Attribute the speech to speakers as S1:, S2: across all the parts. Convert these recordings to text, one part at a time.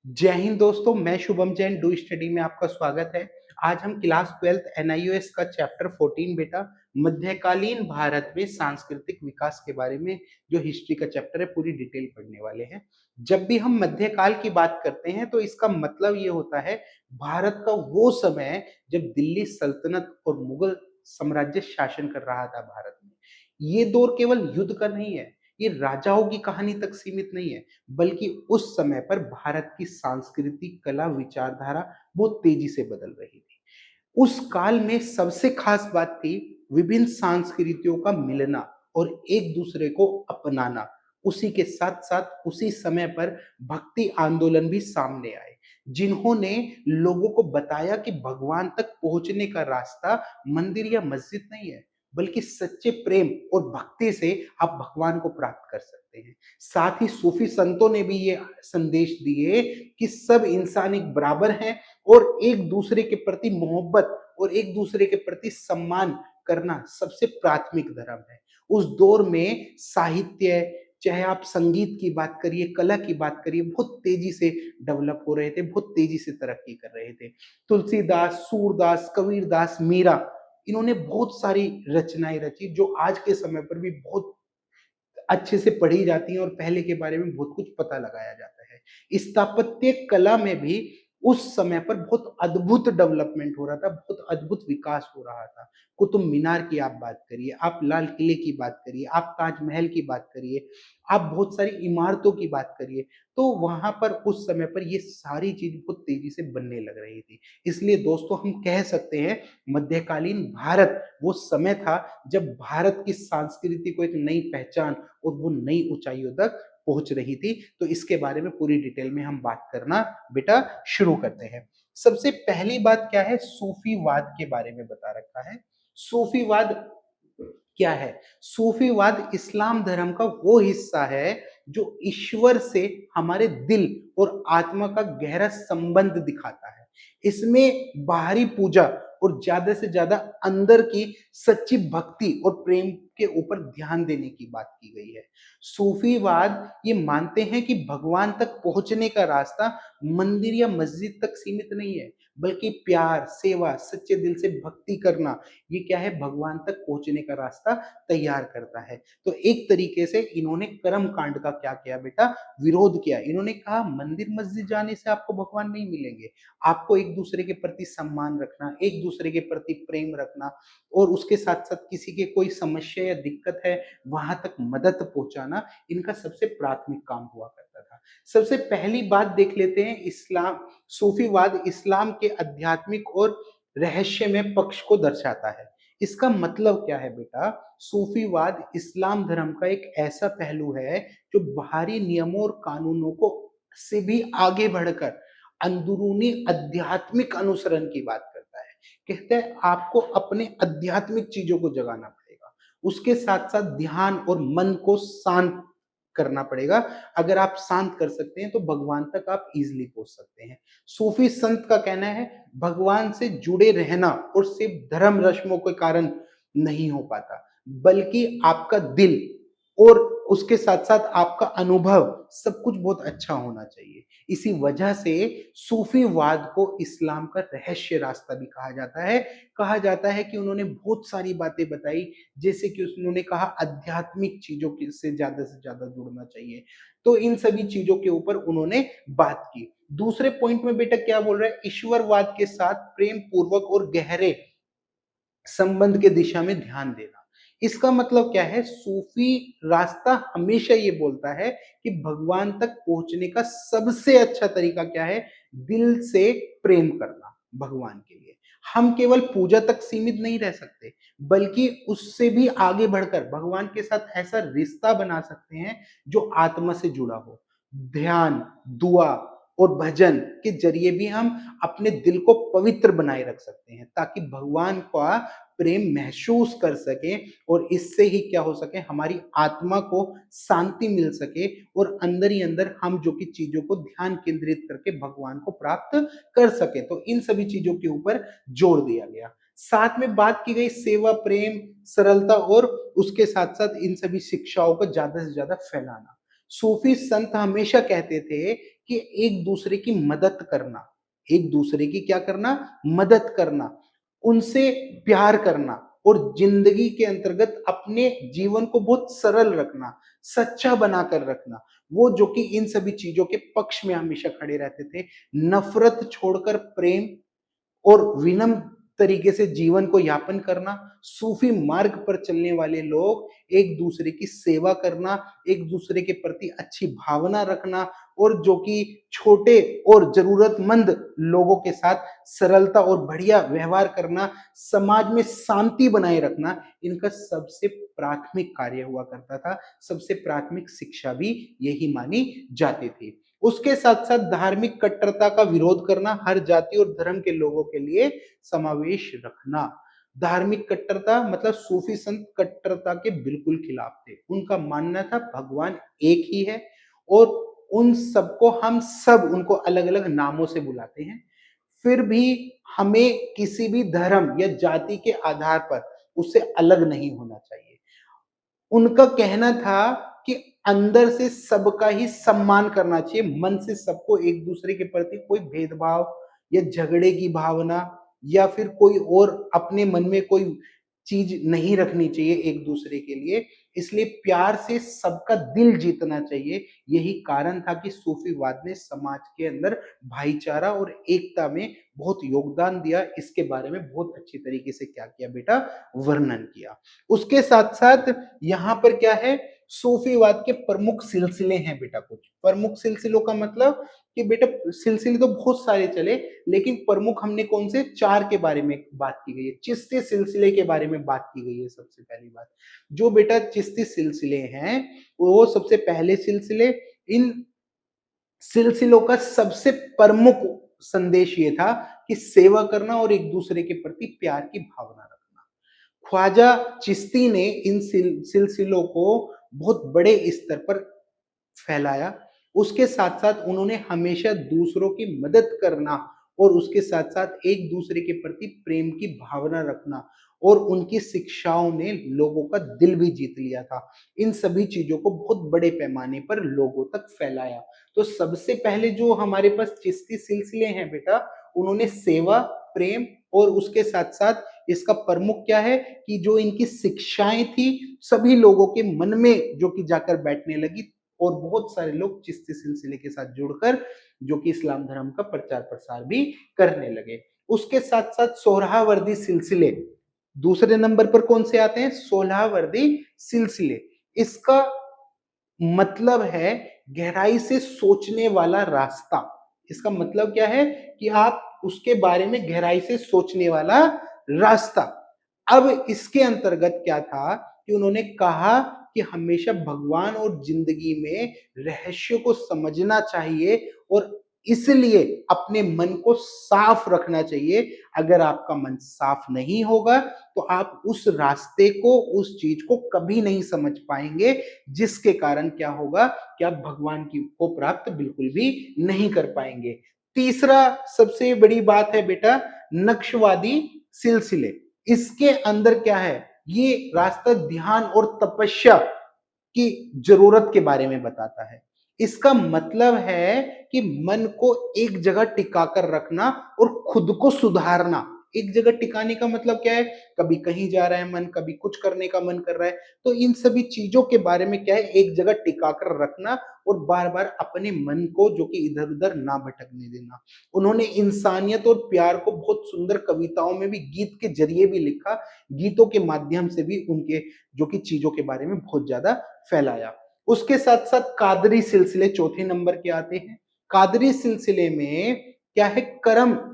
S1: जय हिंद दोस्तों, मैं शुभम जैन डू स्टडी में आपका स्वागत है। आज हम क्लास 12th एनआईओएस का चैप्टर 14 बेटा मध्यकालीन भारत में सांस्कृतिक विकास के बारे में जो हिस्ट्री का चैप्टर है पूरी डिटेल पढ़ने वाले हैं। जब भी हम मध्यकाल की बात करते हैं तो इसका मतलब ये होता है भारत का वो समय जब दिल्ली सल्तनत और मुगल साम्राज्य शासन कर रहा था भारत में। ये दौर केवल युद्ध का नहीं है, ये राजाओं की कहानी तक सीमित नहीं है, बल्कि उस समय पर भारत की सांस्कृतिक कला विचारधारा बहुत तेजी से बदल रही थी। उस काल में सबसे खास बात थी विभिन्न संस्कृतियों का मिलना और एक दूसरे को अपनाना। उसी के साथ साथ उसी समय पर भक्ति आंदोलन भी सामने आए, जिन्होंने लोगों को बताया कि भगवान तक पहुंचने का रास्ता मंदिर या मस्जिद नहीं है, बल्कि सच्चे प्रेम और भक्ति से आप भगवान को प्राप्त कर सकते हैं। साथ ही सूफी संतों ने भी ये संदेश दिए कि सब इंसान एक बराबर हैं और एक दूसरे के प्रति मोहब्बत और एक दूसरे के प्रति सम्मान करना सबसे प्राथमिक धर्म है। उस दौर में साहित्य, चाहे आप संगीत की बात करिए, कला की बात करिए, बहुत तेजी से डेवलप हो रहे थे, बहुत तेजी से तरक्की कर रहे थे। तुलसीदास, सूरदास, कबीरदास, मीरा, इन्होंने बहुत सारी रचनाएं रची जो आज के समय पर भी बहुत अच्छे से पढ़ी जाती हैं और पहले के बारे में बहुत कुछ पता लगाया जाता है। स्थापत्य कला में भी उस समय पर बहुत अद्भुत डेवलपमेंट हो रहा था, बहुत अद्भुत विकास हो रहा था। कुतुब मीनार की आप बात करिए, आप लाल किले की बात करिए, आप ताजमहल की बात करिए, आप बहुत सारी इमारतों की बात करिए, तो वहाँ पर उस समय पर ये सारी चीज़ बहुत तेज़ी से बनने लग रही थी। इसलिए दोस्तों हम कह सकते हैं मध्यकालीन भारत वो समय था जब भारत की संस्कृति को एक नई पहचान और वो नई ऊंचाइयों तक पहुंच रही थी। तो इसके बारे में पूरी डिटेल में हम बात करना बेटा शुरू करते हैं। सबसे पहली बात क्या है, सूफीवाद के बारे में बता रखा है। सूफीवाद क्या है? सूफीवाद इस्लाम धर्म का वो हिस्सा है जो ईश्वर से हमारे दिल और आत्मा का गहरा संबंध दिखाता है। इसमें बाहरी पूजा और ज्यादा से ज्यादा अंदर की सच्ची भक्ति और प्रेम के ऊपर ध्यान देने की बात की गई है। सूफीवाद ये मानते हैं कि भगवान तक पहुंचने का रास्ता मंदिर या मस्जिद तक सीमित नहीं है, बल्कि प्यार, सेवा, सच्चे दिल से भक्ति करना, ये क्या है, भगवान तक पहुंचने का रास्ता तैयार करता है। तो एक तरीके से इन्होंने कर्म कांड का क्या किया बेटा, विरोध किया। इन्होंने कहा मंदिर मस्जिद जाने से आपको भगवान नहीं मिलेंगे, आपको एक दूसरे के प्रति सम्मान रखना, एक दूसरे के प्रति प्रेम रखना और उसके साथ साथ किसी के कोई समस्या या दिक्कत है वहां तक मदद पहुंचाना, इनका सबसे प्राथमिक काम हुआ करता था। सबसे पहली बात देख लेते हैं, इस्लाम, सूफीवाद इस्लाम के आध्यात्मिक और रहस्यमय पक्ष को दर्शाता है। इसका मतलब क्या है बेटा, सूफीवाद इस्लाम धर्म का एक ऐसा पहलू है जो बाहरी नियमों और कानूनों को से भी आगे बढ़कर अंदरूनी आध्यात्मिक अनुसरण की बात करता है। कहते हैं आपको अपने आध्यात्मिक चीजों को जगाना पड़ेगा, उसके साथ साथ ध्यान और मन को शांत करना पड़ेगा। अगर आप शांत कर सकते हैं तो भगवान तक आप इजीली पहुंच सकते हैं। सूफी संत का कहना है भगवान से जुड़े रहना और सिर्फ धर्म रस्मों के कारण नहीं हो पाता, बल्कि आपका दिल और उसके साथ साथ आपका अनुभव सब कुछ बहुत अच्छा होना चाहिए। इसी वजह से सूफीवाद को इस्लाम का रहस्य रास्ता भी कहा जाता है। कहा जाता है कि उन्होंने बहुत सारी बातें बताई, जैसे कि उन्होंने कहा आध्यात्मिक चीजों से ज्यादा जुड़ना चाहिए। तो इन सभी चीजों के ऊपर उन्होंने बात की। दूसरे पॉइंट में बेटा क्या बोल रहा है, ईश्वरवाद के साथ प्रेम पूर्वक और गहरे संबंध के दिशा में ध्यान देना। इसका मतलब क्या है, सूफी रास्ता हमेशा ये बोलता है कि भगवान तक पहुंचने का सबसे अच्छा तरीका क्या है, दिल से प्रेम करना भगवान के लिए। हम केवल पूजा तक सीमित नहीं रह सकते, बल्कि उससे भी आगे बढ़कर भगवान के साथ ऐसा रिश्ता बना सकते हैं जो आत्मा से जुड़ा हो। ध्यान, दुआ और भजन के जरिए भी हम अपने दिल को पवित्र बनाए रख सकते हैं, ताकि भगवान का प्रेम महसूस कर सके और इससे ही क्या हो सके, हमारी आत्मा को शांति मिल सके और अंदर ही अंदर हम जो कि चीजों को ध्यान केंद्रित करके भगवान को प्राप्त कर सके। तो इन सभी चीजों के ऊपर जोर दिया गया। साथ में बात की गई सेवा, प्रेम, सरलता और उसके साथ साथ इन सभी शिक्षाओं को ज्यादा से ज्यादा फैलाना। सूफी संत हमेशा कहते थे कि एक दूसरे की मदद करना, एक दूसरे की क्या करना, मदद करना, उनसे प्यार करना और जिंदगी के अंतर्गत अपने जीवन को बहुत सरल रखना, सच्चा बनाकर रखना। वो जो कि इन सभी चीजों के पक्ष में हमेशा खड़े रहते थे। नफरत छोड़कर प्रेम और विनम्र तरीके से जीवन को यापन करना, सूफी मार्ग पर चलने वाले लोग एक दूसरे की सेवा करना, एक दूसरे के प्रति अच्छी भावना रखना और जो कि छोटे और जरूरतमंद लोगों के साथ सरलता और बढ़िया व्यवहार करना, समाज में शांति बनाए रखना, इनका सबसे प्राथमिक कार्य हुआ करता था। सबसे प्राथमिक शिक्षा भी यही मानी जाती थी। उसके साथ साथ धार्मिक कट्टरता का विरोध करना, हर जाति और धर्म के लोगों के लिए समावेश रखना। धार्मिक कट्टरता मतलब सूफी संत कट्टरता के बिल्कुल खिलाफ थे। उनका मानना था भगवान एक ही है और उन सबको हम सब उनको अलग अलग नामों से बुलाते हैं, फिर भी हमें किसी भी धर्म या जाति के आधार पर उससे अलग नहीं होना चाहिए। उनका कहना था कि अंदर से सबका ही सम्मान करना चाहिए, मन से सबको एक दूसरे के प्रति कोई भेदभाव या झगड़े की भावना या फिर कोई और अपने मन में कोई चीज नहीं रखनी चाहिए एक दूसरे के लिए। इसलिए प्यार से सबका दिल जीतना चाहिए। यही कारण था कि सूफीवाद ने समाज के अंदर भाईचारा और एकता में बहुत योगदान दिया। इसके बारे में बहुत अच्छी तरीके से क्या किया बेटा, वर्णन किया। उसके साथ साथ यहाँ पर क्या है, सूफीवाद के प्रमुख सिलसिले हैं बेटा। कुछ प्रमुख सिलसिलों का मतलब कि बेटा सिलसिले तो बहुत सारे चले, लेकिन प्रमुख हमने कौन से चार के बारे में बात की गई है। चिश्ती सिलसिले के बारे में बात की गई है। सबसे पहली बात जो बेटा चिश्ती सिलसिले हैं, वो सबसे पहले सिलसिले, इन सिलसिलों का सबसे प्रमुख संदेश ये था कि सेवा करना और एक दूसरे के प्रति प्यार की भावना रखना। ख्वाजा चिश्ती ने इन सिलसिलों को बहुत बड़े स्तर पर फैलाया। उसके साथ-साथ उन्होंने हमेशा दूसरों की मदद करना और उसके साथ-साथ एक दूसरे के प्रति प्रेम की भावना रखना और उनकी शिक्षाओं ने लोगों का दिल भी जीत लिया था। इन सभी चीज़ों को बहुत बड़े पैमाने पर लोगों तक फैलाया। तो सबसे पहले जो हमारे पास चिश्ती सिलसिले हैं बेटा, उन्होंने सेवा, प्रेम और उसके साथ-साथ इसका प्रमुख क्या है कि जो इनकी शिक्षाएँ थी, सभी लोगों के मन में जो कि जाकर बैठने लगी और बहुत सारे लोग चिश्ती सिलसिले के साथ जुड़कर जो कि इस्लाम धर्म का प्रचार प्रसार भी करने लगे। उसके साथ-साथ सोहरावर्दी सिलसिले दूसरे नंबर पर कौन से आते हैं? सोलहवर्दी सिलसिले। इसका मतलब है गहराई से सोचने वाला रास्ता। इसका मतलब क्या है कि आप उसके बारे में गहराई से सोचने वाला रास्ता। अब इसके अंतर्गत क्या था कि उन्होंने कहा कि हमेशा भगवान और जिंदगी में रहस्य को समझना चाहिए और इसलिए अपने मन को साफ रखना चाहिए। अगर आपका मन साफ नहीं होगा तो आप उस रास्ते को, उस चीज को कभी नहीं समझ पाएंगे, जिसके कारण क्या होगा कि आप भगवान की को प्राप्त बिल्कुल भी नहीं कर पाएंगे। तीसरा सबसे बड़ी बात है बेटा नक्शवादी सिलसिले। इसके अंदर क्या है, ये रास्ता ध्यान और तपस्या की जरूरत के बारे में बताता है। इसका मतलब है कि मन को एक जगह टिका कर रखना और खुद को सुधारना। एक जगह टिकाने का मतलब क्या है, कभी कहीं जा रहा है मन, कभी कुछ करने का मन कर रहा है, तो इन सभी चीजों के बारे में क्या है, एक जगह टिका कर रखना और बार बार अपने मन को जो कि इधर उधर ना भटकने देना। उन्होंने इंसानियत और प्यार को बहुत सुंदर कविताओं में भी, गीत के जरिए भी लिखा, गीतों के माध्यम से भी उनके जो कि चीजों के बारे में बहुत ज्यादा फैलाया। उसके साथ साथ कादरी सिलसिले चौथे नंबर के आते हैं। कादरी सिलसिले में क्या है, कर्म,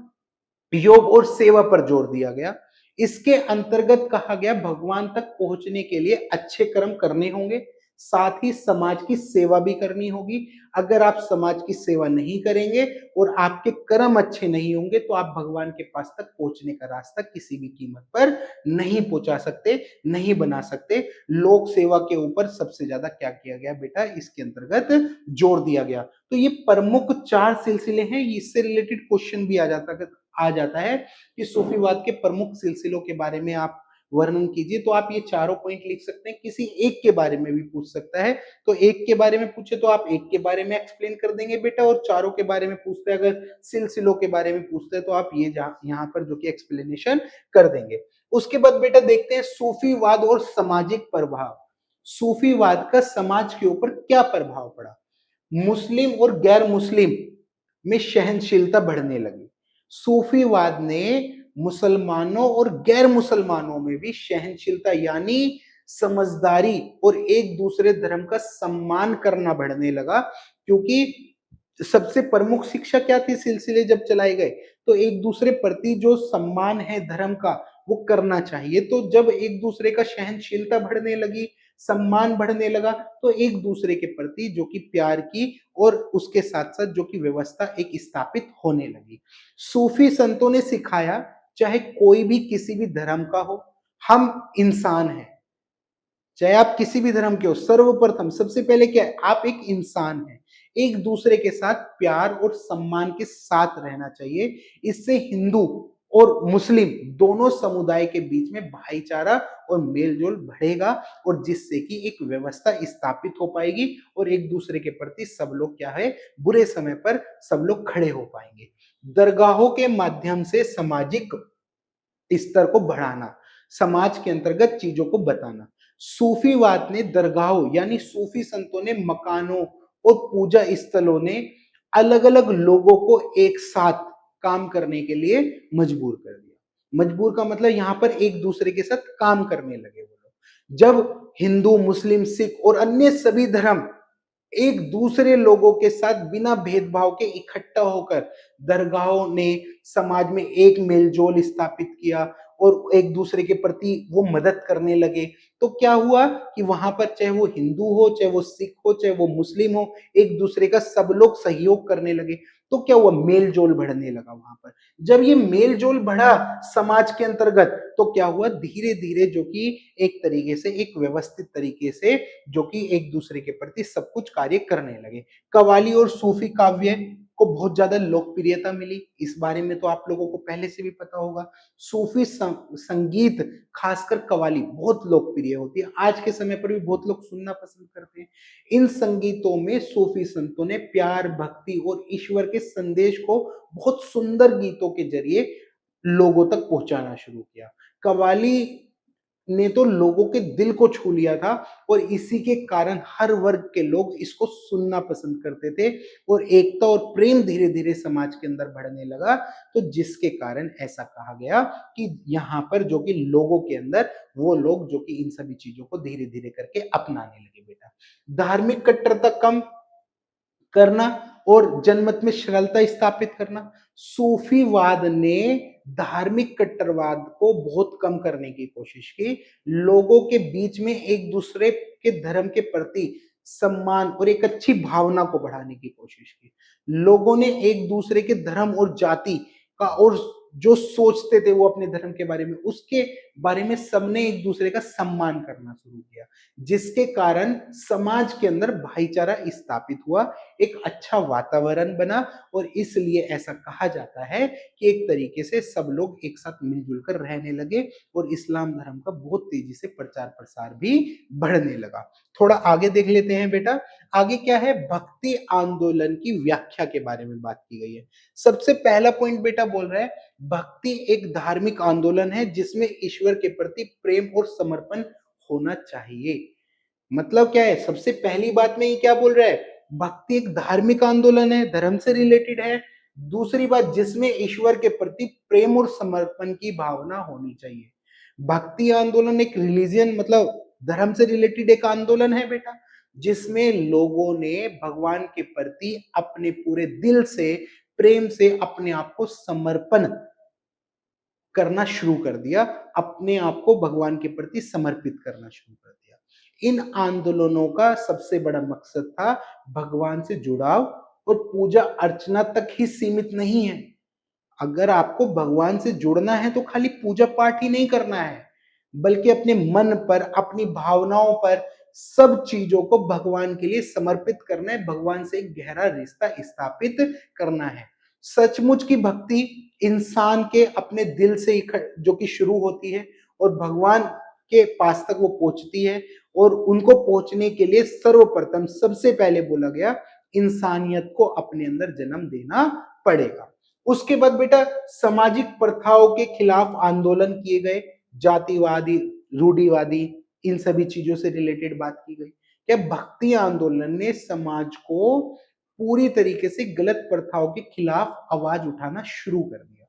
S1: योग और सेवा पर जोर दिया गया। इसके अंतर्गत कहा गया भगवान तक पहुंचने के लिए अच्छे कर्म करने होंगे, साथ ही समाज की सेवा भी करनी होगी। अगर आप समाज की सेवा नहीं करेंगे और आपके कर्म अच्छे नहीं होंगे तो आप भगवान के पास तक पहुंचने का रास्ता किसी भी कीमत पर नहीं पहुंचा सकते, नहीं बना सकते। लोक सेवा के ऊपर सबसे ज्यादा क्या किया गया बेटा, इसके अंतर्गत जोर दिया गया। तो ये प्रमुख चार सिलसिले हैं। इससे रिलेटेड क्वेश्चन भी आ जाता है कि सूफीवाद के प्रमुख सिलसिलों के बारे में आप वर्णन कीजिए। तो आप ये चारों पॉइंट लिख सकते हैं। किसी एक के बारे में भी पूछ सकता है, तो एक के बारे में पूछे तो आप एक के बारे में एक्सप्लेन कर देंगे बेटा, और चारों के बारे में पूछते हैं, अगर सिलसिलों के बारे में पूछते हैं तो आप ये यहाँ पर जो कि एक्सप्लेनेशन कर देंगे। उसके बाद बेटा देखते हैं सूफीवाद और सामाजिक प्रभाव। सूफीवाद का समाज के ऊपर क्या प्रभाव पड़ा। मुस्लिम और गैर मुस्लिम में सहनशीलता बढ़ने लगी। सूफीवाद ने मुसलमानों और गैर मुसलमानों में भी सहनशीलता यानी समझदारी और एक दूसरे धर्म का सम्मान करना बढ़ने लगा, क्योंकि सबसे प्रमुख शिक्षा क्या थी, सिलसिले जब चलाए गए तो एक दूसरे प्रति जो सम्मान है धर्म का वो करना चाहिए। तो जब एक दूसरे का सहनशीलता बढ़ने लगी, सम्मान बढ़ने लगा, तो एक दूसरे के प्रति जो कि प्यार की और उसके साथ साथ जो कि व्यवस्था एक स्थापित होने लगी। सूफी संतों ने सिखाया चाहे कोई भी किसी भी धर्म का हो, हम इंसान हैं। चाहे आप किसी भी धर्म के हो, सर्वप्रथम सबसे पहले क्या है, आप एक इंसान हैं। एक दूसरे के साथ प्यार और सम्मान के साथ रहना चाहिए। इससे हिंदू और मुस्लिम दोनों समुदाय के बीच में भाईचारा और मेलजोल बढ़ेगा, और जिससे कि एक व्यवस्था स्थापित हो पाएगी और एक दूसरे के प्रति सब लोग क्या है, बुरे समय पर सब लोग खड़े हो पाएंगे। दरगाहों के माध्यम से सामाजिक स्तर को बढ़ाना, समाज के अंतर्गत चीजों को बताना। सूफीवाद ने दरगाहों यानी सूफी संतों ने मकानों और पूजा स्थलों ने अलग अलग लोगों को एक साथ काम करने के लिए मजबूर कर दिया। मजबूर का मतलब यहाँ पर एक दूसरे के साथ काम करने लगे वो लोग। जब हिंदू, मुस्लिम, सिख और अन्य सभी धर्म एक दूसरे लोगों के साथ बिना भेदभाव के इकट्ठा होकर दरगाहों ने समाज में एक मेलजोल स्थापित किया और एक दूसरे के प्रति वो मदद करने लगे, तो क्या हुआ कि वहां पर चाहे वो हिंदू हो, चाहे वो सिख हो, चाहे वो मुस्लिम हो, एक दूसरे का सब लोग सहयोग करने लगे। तो क्या हुआ, मेल जोल बढ़ने लगा वहां पर। जब ये मेल जोल बढ़ा समाज के अंतर्गत, तो क्या हुआ, धीरे धीरे जो कि एक तरीके से, एक व्यवस्थित तरीके से जो कि एक दूसरे के प्रति सब कुछ कार्य करने लगे। कव्वाली और सूफी काव्य को बहुत ज्यादा लोकप्रियता मिली, इस बारे में तो आप लोगों को पहले से भी पता होगा। सूफी संगीत, खासकर कव्वाली बहुत लोकप्रिय होती है, आज के समय पर भी बहुत लोग सुनना पसंद करते हैं। इन संगीतों में सूफी संतों ने प्यार, भक्ति और ईश्वर के संदेश को बहुत सुंदर गीतों के जरिए लोगों तक पहुंचाना शुरू किया। कव्वाली ने तो लोगों के दिल को छू लिया था, और इसी के कारण हर वर्ग के लोग इसको सुनना पसंद करते थे, और एकता और प्रेम धीरे धीरे समाज के अंदर बढ़ने लगा। तो जिसके कारण ऐसा कहा गया कि यहाँ पर जो कि लोगों के अंदर वो लोग जो कि इन सभी चीजों को धीरे धीरे करके अपनाने लगे बेटा। धार्मिक कट्टरता कम करना और जनमत में सरलता स्थापित करना। सूफीवाद ने धार्मिक कट्टरवाद को बहुत कम करने की कोशिश की, लोगों के बीच में एक दूसरे के धर्म के प्रति सम्मान और एक अच्छी भावना को बढ़ाने की कोशिश की। लोगों ने एक दूसरे के धर्म और जाति का, और जो सोचते थे वो अपने धर्म के बारे में, उसके बारे में सबने एक दूसरे का सम्मान करना शुरू किया, जिसके कारण समाज के अंदर भाईचारा स्थापित हुआ, एक अच्छा वातावरण बना, और इसलिए ऐसा कहा जाता है कि एक तरीके से सब लोग एक साथ मिलजुल कर रहने लगे, और इस्लाम धर्म का बहुत तेजी से प्रचार प्रसार भी बढ़ने लगा। थोड़ा आगे देख लेते हैं बेटा। आगे क्या है, भक्ति आंदोलन की व्याख्या के बारे में बात की गई है। सबसे पहला पॉइंट बेटा बोल रहा है, भक्ति एक धार्मिक आंदोलन है जिसमें ईश्वर के प्रति प्रेम और समर्पण होना चाहिए। मतलब क्या है, सबसे पहली बात में ये क्या बोल रहा है, भक्ति एक धार्मिक आंदोलन है, धर्म से रिलेटेड है। दूसरी बात, जिसमें ईश्वर के प्रति प्रेम और समर्पण की भावना होनी चाहिए। भक्ति आंदोलन एक रिलीजियन मतलब धर्म से रिलेटेड एक आंदोलन है बेटा, जिसमें लोगों ने भगवान के प्रति अपने पूरे दिल से, प्रेम से अपने आप को समर्पण करना शुरू कर दिया, अपने आप को भगवान के प्रति समर्पित करना शुरू कर दिया। इन आंदोलनों का सबसे बड़ा मकसद था भगवान से जुड़ाव, और पूजा अर्चना तक ही सीमित नहीं है। अगर आपको भगवान से जुड़ना है तो खाली पूजा पाठ ही नहीं करना है, बल्कि अपने मन पर, अपनी भावनाओं पर, सब चीजों को भगवान के लिए समर्पित करना है, भगवान से एक गहरा रिश्ता स्थापित करना है। सचमुच की भक्ति इंसान के अपने दिल से जो कि शुरू होती है, और भगवान के पास तक वो पहुंचती है। और उनको पहुंचने के लिए सर्वप्रथम सबसे पहले बोला गया इंसानियत को अपने अंदर जन्म देना पड़ेगा। उसके बाद बेटा सामाजिक प्रथाओं के खिलाफ आंदोलन किए गए, जातिवादी, रूढ़िवादी, इन सभी चीजों से रिलेटेड बात की गई। क्या भक्ति आंदोलन ने समाज को पूरी तरीके से गलत प्रथाओं के खिलाफ आवाज उठाना शुरू कर दिया।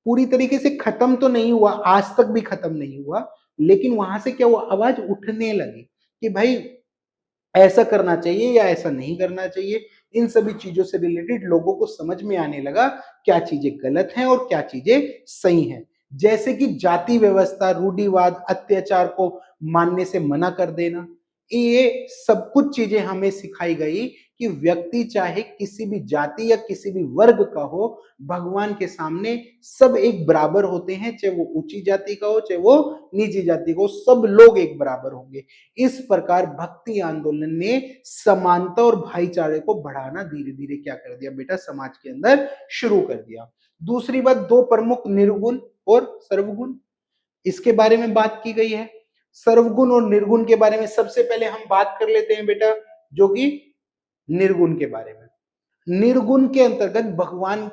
S1: पूरी तरीके से खत्म तो नहीं हुआ, आज तक भी खत्म नहीं हुआ, लेकिन वहां से क्या हुआ, आवाज उठने लगी कि भाई ऐसा करना चाहिए या ऐसा नहीं करना चाहिए। इन सभी चीजों से रिलेटेड लोगों को समझ में आने लगा क्या चीजें गलत हैं और क्या चीजें सही हैं। जैसे कि जाति व्यवस्था, रूढ़िवाद, अत्याचार को मानने से मना कर देना, ये सब कुछ चीजें हमें सिखाई गई कि व्यक्ति चाहे किसी भी जाति या किसी भी वर्ग का हो, भगवान के सामने सब एक बराबर होते हैं, चाहे वो ऊंची जाति का हो चाहे वो नीची जाति का हो, सब लोग एक बराबर होंगे। इस प्रकार भक्ति आंदोलन ने समानता और भाईचारे को बढ़ाना धीरे धीरे क्या कर दिया बेटा, समाज के अंदर शुरू कर दिया। दूसरी बात, दो प्रमुख निर्गुण और सर्वगुण, इसके बारे में बात की गई है। सर्वगुण और निर्गुण के बारे में सबसे पहले हम बात कर लेते हैं बेटा, जो कि निर्गुण के बारे में। निर्गुण के अंतर्गत भगवान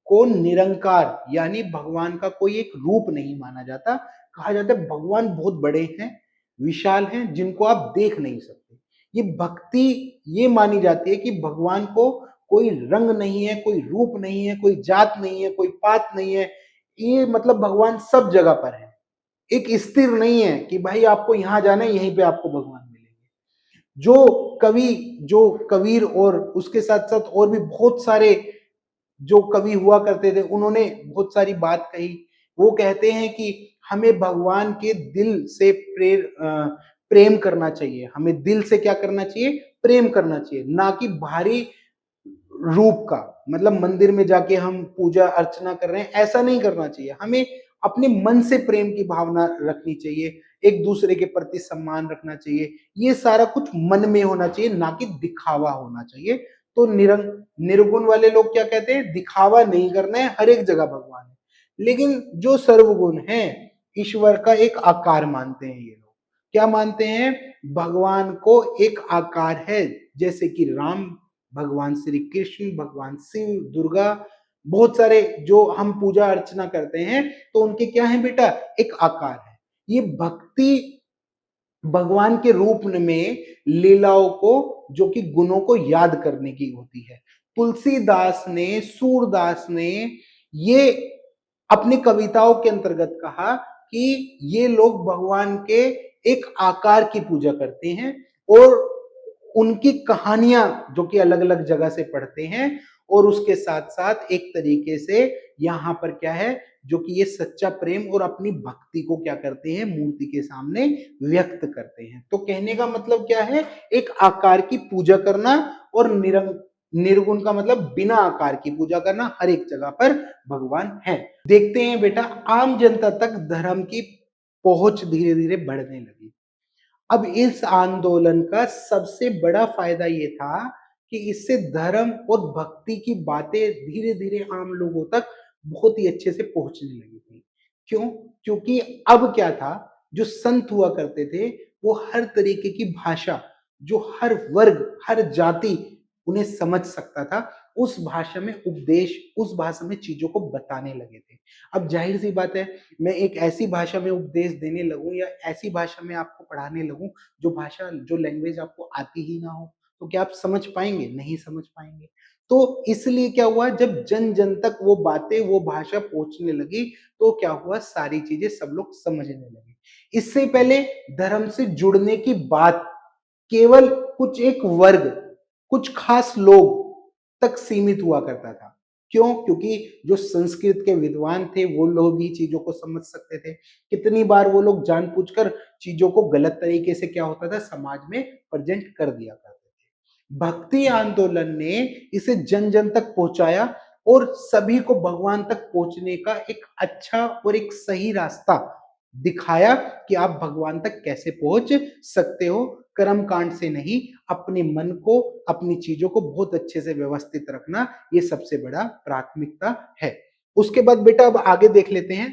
S1: को निरंकार यानी भगवान का कोई एक रूप नहीं माना जाता। कहा जाता है भगवान बहुत बड़े हैं, विशाल हैं, जिनको आप देख नहीं सकते। ये भक्ति ये मानी जाती है कि भगवान को कोई रंग नहीं है, कोई रूप नहीं है, कोई जात नहीं है, कोई पात नहीं है। ये मतलब भगवान सब जगह पर है, एक स्थिर नहीं है कि भाई आपको यहां जाना है यहीं पे आपको भगवान मिलेंगे। जो कबीर और उसके साथ साथ और भी बहुत सारे जो कवि हुआ करते थे, उन्होंने बहुत सारी बात कही। वो कहते हैं कि हमें भगवान के दिल से प्रेम करना चाहिए, हमें दिल से क्या करना चाहिए, प्रेम करना चाहिए, ना कि बाहरी रूप का। मतलब मंदिर में जाके हम पूजा अर्चना कर रहे हैं ऐसा नहीं करना चाहिए, हमें अपने मन से प्रेम की भावना रखनी चाहिए, एक दूसरे के प्रति सम्मान रखना चाहिए। ये सारा कुछ मन में होना चाहिए, ना कि दिखावा होना चाहिए। तो निर्गुण वाले लोग क्या कहते हैं, दिखावा नहीं करना है, हर एक जगह भगवान है। लेकिन जो सर्वगुण है, ईश्वर का एक आकार मानते हैं ये लोग। क्या मानते हैं, भगवान को एक आकार है, जैसे कि राम, भगवान श्री कृष्ण, भगवान शिव, दुर्गा, बहुत सारे जो हम पूजा अर्चना करते हैं तो उनके क्या है बेटा, एक आकार है। ये भक्ति भगवान के रूप में लीलाओं को, जो कि गुणों को याद करने की होती है। तुलसीदास ने, सूरदास ने ये अपनी कविताओं के अंतर्गत कहा कि ये लोग भगवान के एक आकार की पूजा करते हैं और उनकी कहानियां जो कि अलग अलग जगह से पढ़ते हैं, और उसके साथ साथ एक तरीके से यहाँ पर क्या है, जो कि ये सच्चा प्रेम और अपनी भक्ति को क्या करते हैं, मूर्ति के सामने व्यक्त करते हैं। तो कहने का मतलब क्या है, एक आकार की पूजा करना, और निर्गुण का मतलब बिना आकार की पूजा करना, हर एक जगह पर भगवान है। देखते हैं बेटा, आम जनता तक धर्म की पहुंच धीरे धीरे बढ़ने लगी। अब इस आंदोलन का सबसे बड़ा फायदा ये था कि इससे धर्म और भक्ति की बातें धीरे धीरे आम लोगों तक बहुत ही अच्छे से पहुंचने लगी थी। क्यों? क्योंकि अब क्या था, जो संत हुआ करते थे वो हर तरीके की भाषा, जो हर वर्ग, हर जाति उन्हें समझ सकता था, उस भाषा में उपदेश, उस भाषा में चीजों को बताने लगे थे। अब जाहिर सी बात है, मैं एक ऐसी भाषा में उपदेश देने लगूं या ऐसी भाषा में आपको पढ़ाने लगूं जो भाषा, जो लैंग्वेज आपको आती ही ना हो, तो क्या आप समझ पाएंगे? नहीं समझ पाएंगे। तो इसलिए क्या हुआ, जब जन जन तक वो बातें, वो भाषा पहुंचने लगी, तो क्या हुआ, सारी चीजें सब लोग समझने लगे। इससे पहले धर्म से जुड़ने की बात केवल कुछ एक वर्ग, कुछ खास लोग तक सीमित हुआ करता था। क्यों? क्योंकि जो संस्कृत के विद्वान थे वो लोग ही चीजों को समझ सकते थे। कितनी बार वो लोग जानबूझकर चीजों को गलत तरीके से क्या होता था, समाज में प्रेजेंट कर दिया करते थे। भक्ति आंदोलन ने इसे जन जन तक पहुंचाया और सभी को भगवान तक पहुंचने का एक अच्छा और एक सही रास्ता दिखाया कि आप भगवान तक कैसे पहुंच सकते हो, कर्म कांड से नहीं, अपने मन को, अपनी चीजों को बहुत अच्छे से व्यवस्थित रखना, ये सबसे बड़ा प्राथमिकता है। उसके बाद बेटा अब आगे देख लेते हैं,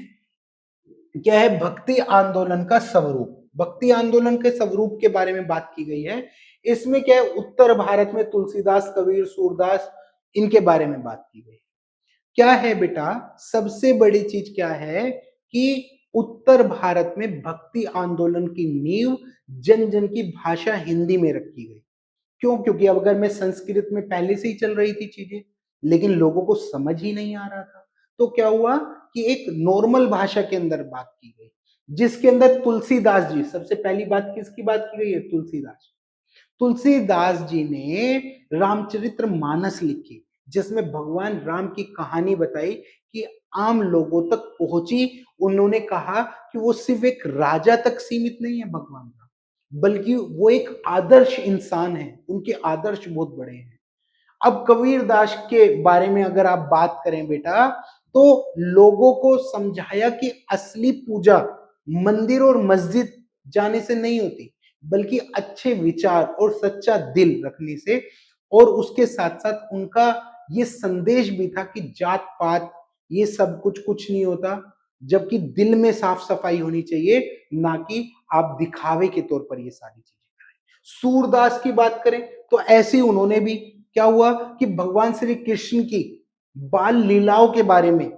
S1: क्या है, भक्ति आंदोलन का स्वरूप। भक्ति आंदोलन के स्वरूप के बारे में बात की गई है। इसमें क्या है, उत्तर भारत में तुलसीदास, कबीर, सूरदास, इनके बारे में बात की गई। क्या है बेटा, सबसे बड़ी चीज क्या है कि उत्तर भारत में भक्ति आंदोलन की नींव जन जन की भाषा हिंदी में रखी गई। क्यों? क्योंकि अब अगर मैं संस्कृत में पहले से ही चल रही थी चीजें, लेकिन लोगों को समझ ही नहीं आ रहा था, तो क्या हुआ कि एक नॉर्मल भाषा के अंदर बात की गई, जिसके अंदर तुलसीदास जी, सबसे पहली बात किसकी बात की गई है? तुलसीदास। तुलसीदास जी ने रामचरित्र मानस लिखी, जिसमें भगवान राम की कहानी बताई कि आम लोगों तक पहुंची। उन्होंने कहा कि वो सिर्फ एक राजा तक सीमित नहीं है भगवान राम, बल्कि वो एक आदर्श इंसान है, उनके आदर्श बहुत बड़े हैं। अब कबीरदास के बारे में अगर आप बात करें बेटा, तो लोगों को समझाया कि असली पूजा मंदिर और मस्जिद जाने से नहीं होती, बल्कि अच्छे विचार और सच्चा दिल रखने से। और उसके साथ साथ उनका ये संदेश भी था कि जात पात ये सब कुछ कुछ नहीं होता, जबकि दिल में साफ सफाई होनी चाहिए, ना कि आप दिखावे के तौर पर ये सारी चीजें करें। सूरदास की बात करें तो ऐसे उन्होंने भी, क्या हुआ कि भगवान श्री कृष्ण की बाल लीलाओं के बारे में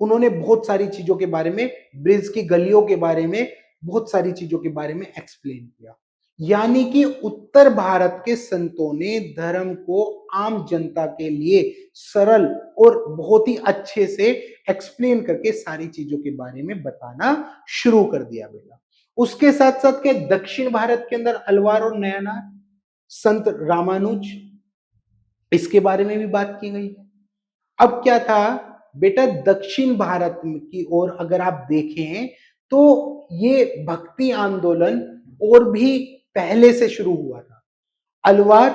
S1: उन्होंने बहुत सारी चीजों के बारे में, ब्रिज की गलियों के बारे में, बहुत सारी चीजों के बारे में एक्सप्लेन किया। यानी कि उत्तर भारत के संतों ने धर्म को आम जनता के लिए सरल और बहुत ही अच्छे से एक्सप्लेन करके सारी चीजों के बारे में बताना शुरू कर दिया बेटा। उसके साथ साथ के दक्षिण भारत के अंदर अलवार और नयनार, संत रामानुज, इसके बारे में भी बात की गई है। अब क्या था बेटा, दक्षिण भारत की ओर अगर आप देखें तो ये भक्ति आंदोलन और भी पहले से शुरू हुआ था। अलवार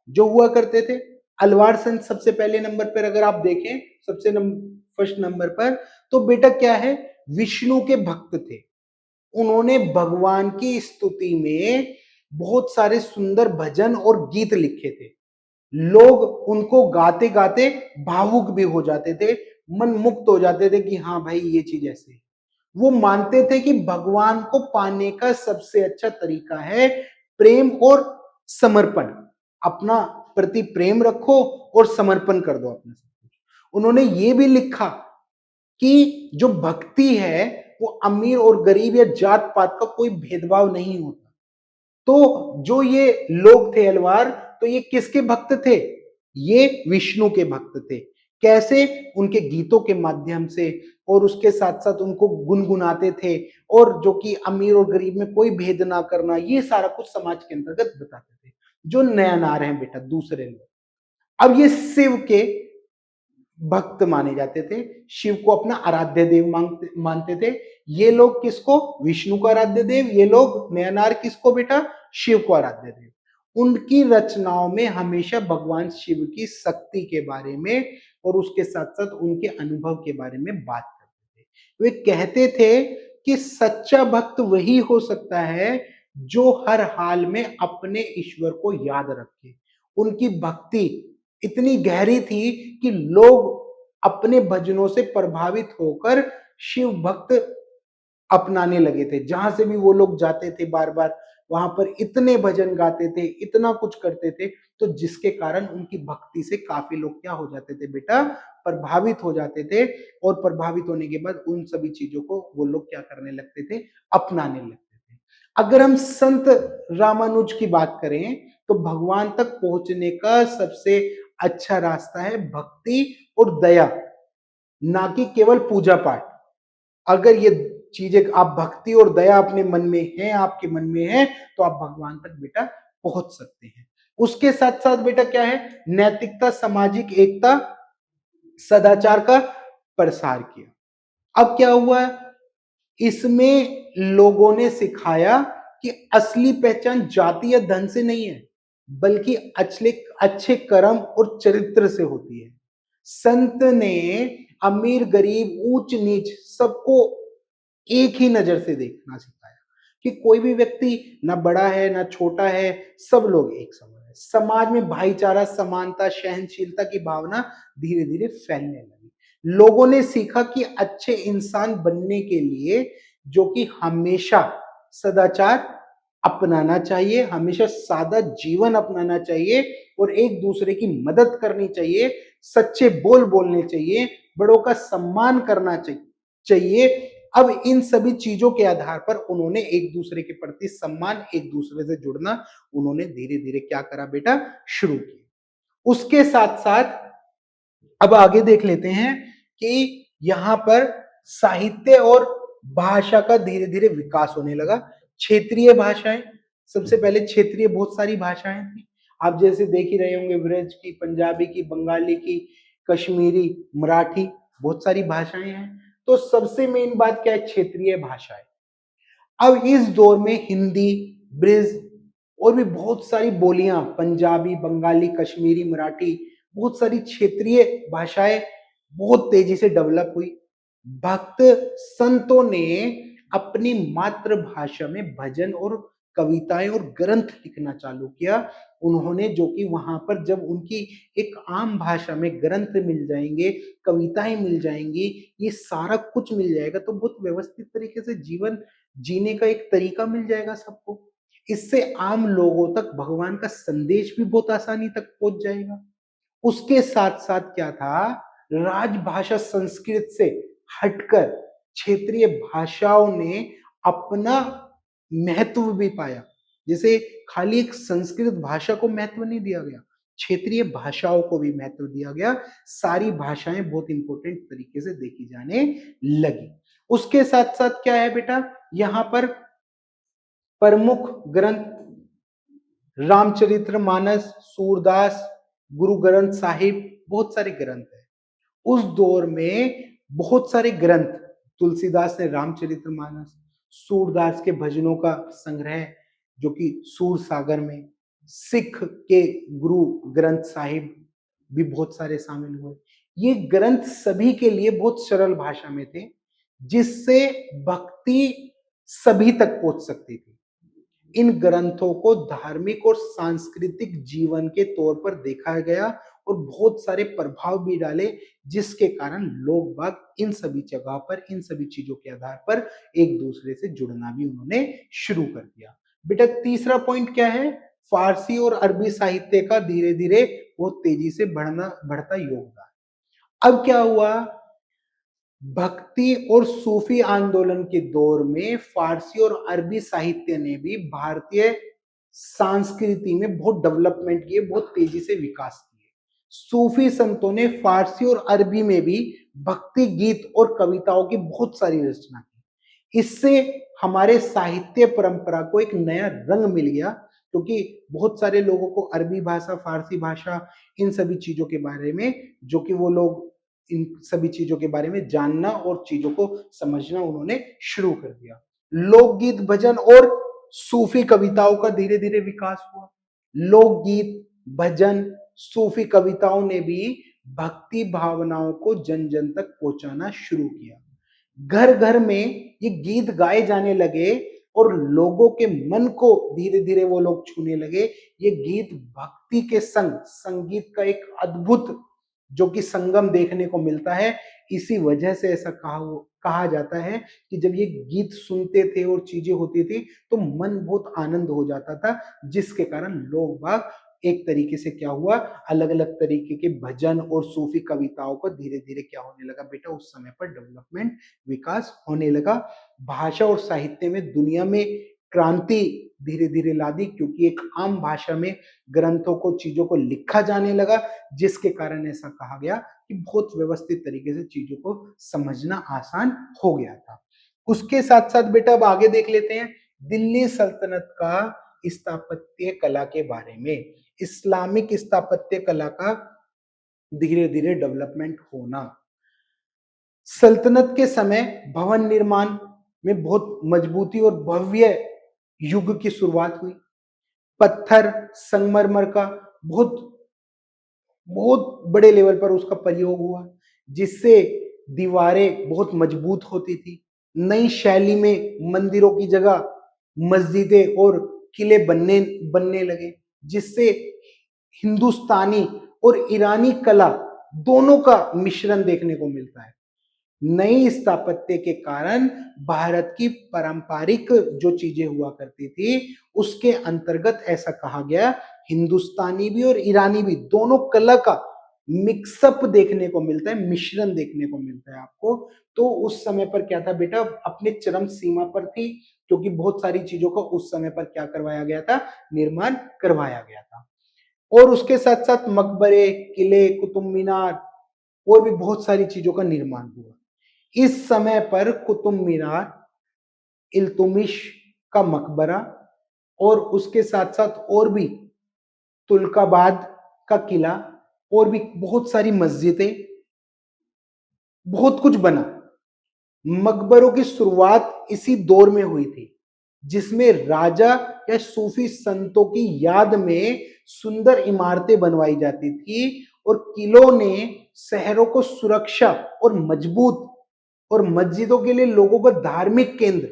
S1: जो हुआ करते थे, अलवार संत सबसे पहले नंबर पर अगर आप देखें, सबसे फर्स्ट नंबर पर, तो बेटा क्या है, विष्णु के भक्त थे। उन्होंने भगवान की स्तुति में बहुत सारे सुंदर भजन और गीत लिखे थे। लोग उनको गाते गाते भावुक भी हो जाते थे, मन मुक्त हो जाते थे कि हाँ भाई ये चीज ऐसे है। वो मानते थे कि भगवान को पाने का सबसे अच्छा तरीका है प्रेम और समर्पण। अपना प्रति प्रेम रखो और समर्पण कर दो अपने सब कुछ। उन्होंने ये भी लिखा कि जो भक्ति है वो अमीर और गरीब या जात पात का कोई भेदभाव नहीं होता। तो जो ये लोग थे अलवार, तो ये किसके भक्त थे? ये विष्णु के भक्त थे। कैसे? उनके गीतों के माध्यम से, और उसके साथ साथ उनको गुनगुनाते थे, और जो कि अमीर और गरीब में कोई भेद ना करना, ये सारा कुछ समाज के अंतर्गत बताते थे। जो नयनार हैं बेटा, दूसरे लोग, अब ये शिव के भक्त माने जाते थे, शिव को अपना आराध्य देव मानते थे। ये लोग किसको? विष्णु को आराध्य देव। ये लोग नयनार किसको बेटा? शिव को आराध्य देव। उनकी रचनाओं में हमेशा भगवान शिव की शक्ति के बारे में और उसके साथ साथ उनके अनुभव के बारे में बात करते थे। वे कहते थे कि सच्चा भक्त वही हो सकता है जो हर हाल में अपने ईश्वर को याद रखे। उनकी भक्ति इतनी गहरी थी कि लोग अपने भजनों से प्रभावित होकर शिव भक्त अपनाने लगे थे। जहां से भी वो लोग जाते थे, बार बार वहां पर इतने भजन गाते थे, इतना कुछ करते थे, तो जिसके कारण उनकी भक्ति से काफी लोग क्या हो जाते थे बेटा? प्रभावित हो जाते थे। और प्रभावित होने के बाद उन सभी चीजों को वो लोग क्या करने लगते थे? अपनाने लगते थे। अगर हम संत रामानुज की बात करें, तो भगवान तक पहुंचने का सबसे अच्छा रास्ता है भक्ति और दया, ना कि केवल पूजा पाठ। अगर ये चीजें, आप भक्ति और दया अपने मन में है, आपके मन में है, तो आप भगवान तक बेटा पहुंच सकते हैं। उसके साथ साथ बेटा क्या है? नैतिकता, सामाजिक एकता, सदाचार का प्रसार किया। अब क्या हुआ? इसमें लोगों ने सिखाया कि असली पहचान जाति या धन से नहीं है, बल्कि अच्छे अच्छे कर्म और चरित्र से होती है। संत ने अमीर गरीब ऊंच नीच सबको एक ही नजर से देखना सिखाया, कि कोई भी व्यक्ति ना बड़ा है ना छोटा है, सब लोग एक समान है। समाज में भाईचारा, समानता, सहनशीलता की भावना धीरे धीरे फैलने लगी। लोगों ने सीखा कि अच्छे इंसान बनने के लिए जो कि हमेशा सदाचार अपनाना चाहिए, हमेशा सादा जीवन अपनाना चाहिए और एक दूसरे की मदद करनी चाहिए, सच्चे बोल बोलने चाहिए, बड़ों का सम्मान करना चाहिए। अब इन सभी चीजों के आधार पर उन्होंने एक दूसरे के प्रति सम्मान, एक दूसरे से जुड़ना उन्होंने धीरे धीरे क्या करा बेटा, शुरू किया। उसके साथ साथ अब आगे देख लेते हैं कि यहां पर साहित्य और भाषा का धीरे धीरे विकास होने लगा। क्षेत्रीय भाषाएं, सबसे पहले क्षेत्रीय बहुत सारी भाषाएं थी। आप जैसे देख ही रहे होंगे, ब्रज की, पंजाबी की, बंगाली की, कश्मीरी, मराठी, बहुत सारी भाषाएं हैं। तो सबसे मेन बात क्या है, क्षेत्रीय भाषाएं। अब इस दौर में हिंदी, ब्रिज और भी बहुत सारी बोलियां, पंजाबी, बंगाली, कश्मीरी, मराठी, बहुत सारी क्षेत्रीय भाषाएं बहुत तेजी से डेवलप हुई। भक्त संतों ने अपनी मातृभाषा में भजन और कविताएं और ग्रंथ लिखना चालू किया। उन्होंने जो कि वहां पर जब उनकी एक आम भाषा में ग्रंथ मिल जाएंगे, कविताएं मिल जाएंगी, ये सारा कुछ मिल जाएगा, तो बहुत व्यवस्थित तरीके से जीवन जीने का एक तरीका मिल जाएगा सबको। इससे आम लोगों तक भगवान का संदेश भी बहुत आसानी तक पहुंच जाएगा। उसके साथ साथ क्या था, राजभाषा संस्कृत से हटकर क्षेत्रीय भाषाओं ने अपना महत्व भी पाया। जैसे खाली एक संस्कृत भाषा को महत्व नहीं दिया गया, क्षेत्रीय भाषाओं को भी महत्व दिया गया। सारी भाषाएं बहुत इंपॉर्टेंट तरीके से देखी जाने लगी। उसके साथ साथ क्या है बेटा, यहां पर प्रमुख ग्रंथ रामचरितमानस, सूरदास, गुरु ग्रंथ साहिब, बहुत सारे ग्रंथ हैं। उस दौर में बहुत सारे ग्रंथ, तुलसीदास ने रामचरितमानस, सूरदास के भजनों का संग्रह जो कि सूर सागर में, सिख के गुरु ग्रंथ साहिब भी बहुत सारे शामिल हुए। ये ग्रंथ सभी के लिए बहुत सरल भाषा में थे, जिससे भक्ति सभी तक पहुंच सकती थी। इन ग्रंथों को धार्मिक और सांस्कृतिक जीवन के तौर पर देखा गया और बहुत सारे प्रभाव भी डाले, जिसके कारण लोग बाग इन सभी जगह पर, इन सभी चीजों के आधार पर एक दूसरे से जुड़ना भी उन्होंने शुरू कर दिया। बेटा तीसरा पॉइंट क्या है, फारसी और अरबी साहित्य का धीरे धीरे बहुत तेजी से बढ़ता योगदान। अब क्या हुआ, भक्ति और सूफी आंदोलन के दौर में फारसी और अरबी साहित्य ने भी भारतीय संस्कृति में बहुत डेवलपमेंट किए, बहुत तेजी से विकास किए। सूफी संतों ने फारसी और अरबी में भी भक्ति गीत और कविताओं की बहुत सारी रचना की। इससे हमारे साहित्य परंपरा को एक नया रंग मिल गया, क्योंकि बहुत सारे लोगों को अरबी भाषा, फारसी भाषा, इन सभी चीजों के बारे में, जो कि वो लोग इन सभी चीजों के बारे में जानना और चीजों को समझना उन्होंने शुरू कर दिया। लोकगीत, भजन और सूफी कविताओं का धीरे धीरे विकास हुआ। लोकगीत, भजन, सूफी कविताओं ने भी भक्ति भावनाओं को जन जन तक पहुंचाना शुरू किया। घर घर में ये गीत गाए जाने लगे और लोगों के मन को धीरे धीरे वो लोग छूने लगे। ये गीत भक्ति के संग संगीत का एक अद्भुत जो कि संगम देखने को मिलता है। इसी वजह से ऐसा कहा जाता है कि जब ये गीत सुनते थे और चीजें होती थी तो मन बहुत आनंद हो जाता था, जिसके कारण लोग बाग एक तरीके से क्या हुआ, अलग अलग तरीके के भजन और सूफी कविताओं को धीरे धीरे क्या होने लगा बेटा, उस समय पर डेवलपमेंट, विकास होने लगा। भाषा और साहित्य में दुनिया में क्रांति धीरे धीरे ला दी, क्योंकि एक आम भाषा में ग्रंथों को, चीजों को लिखा जाने लगा, जिसके कारण ऐसा कहा गया कि बहुत व्यवस्थित तरीके से चीजों को समझना आसान हो गया था। उसके साथ साथ बेटा अब आगे देख लेते हैं दिल्ली सल्तनत का स्थापत्य कला के बारे में। इस्लामिक स्थापत्य कला का धीरे धीरे डेवलपमेंट होना। सल्तनत के समय भवन निर्माण में बहुत मजबूती और भव्य युग की शुरुआत हुई। पत्थर, संगमरमर का बहुत बहुत बड़े लेवल पर उसका प्रयोग हुआ, जिससे दीवारें बहुत मजबूत होती थी। नई शैली में मंदिरों की जगह मस्जिदें और किले बनने लगे, जिससे हिंदुस्तानी और ईरानी कला दोनों का मिश्रण देखने को मिलता है। नई स्थापत्य के कारण भारत की पारंपरिक जो चीजें हुआ करती थी उसके अंतर्गत ऐसा कहा गया हिंदुस्तानी भी और ईरानी भी दोनों कला का मिक्सअप देखने को मिलता है, मिश्रण देखने को मिलता है आपको। तो उस समय पर क्या था बेटा, अपने चरम सीमा पर थी, क्योंकि बहुत सारी चीजों का उस समय पर क्या करवाया गया था, निर्माण करवाया गया था। और उसके साथ साथ मकबरे, किले, कुतुब मीनार और भी बहुत सारी चीजों का निर्माण हुआ। इस समय पर कुतुब मीनार, इल्तुमिश का मकबरा और उसके साथ साथ और भी तुर्काबाद का किला और भी बहुत सारी मस्जिदें, बहुत कुछ बना। मकबरों की शुरुआत इसी दौर में हुई थी, जिसमें राजा या सूफी संतों की याद में सुंदर इमारतें बनवाई जाती थी और किलों ने शहरों को सुरक्षा और मजबूत, और मस्जिदों के लिए लोगों का धार्मिक केंद्र।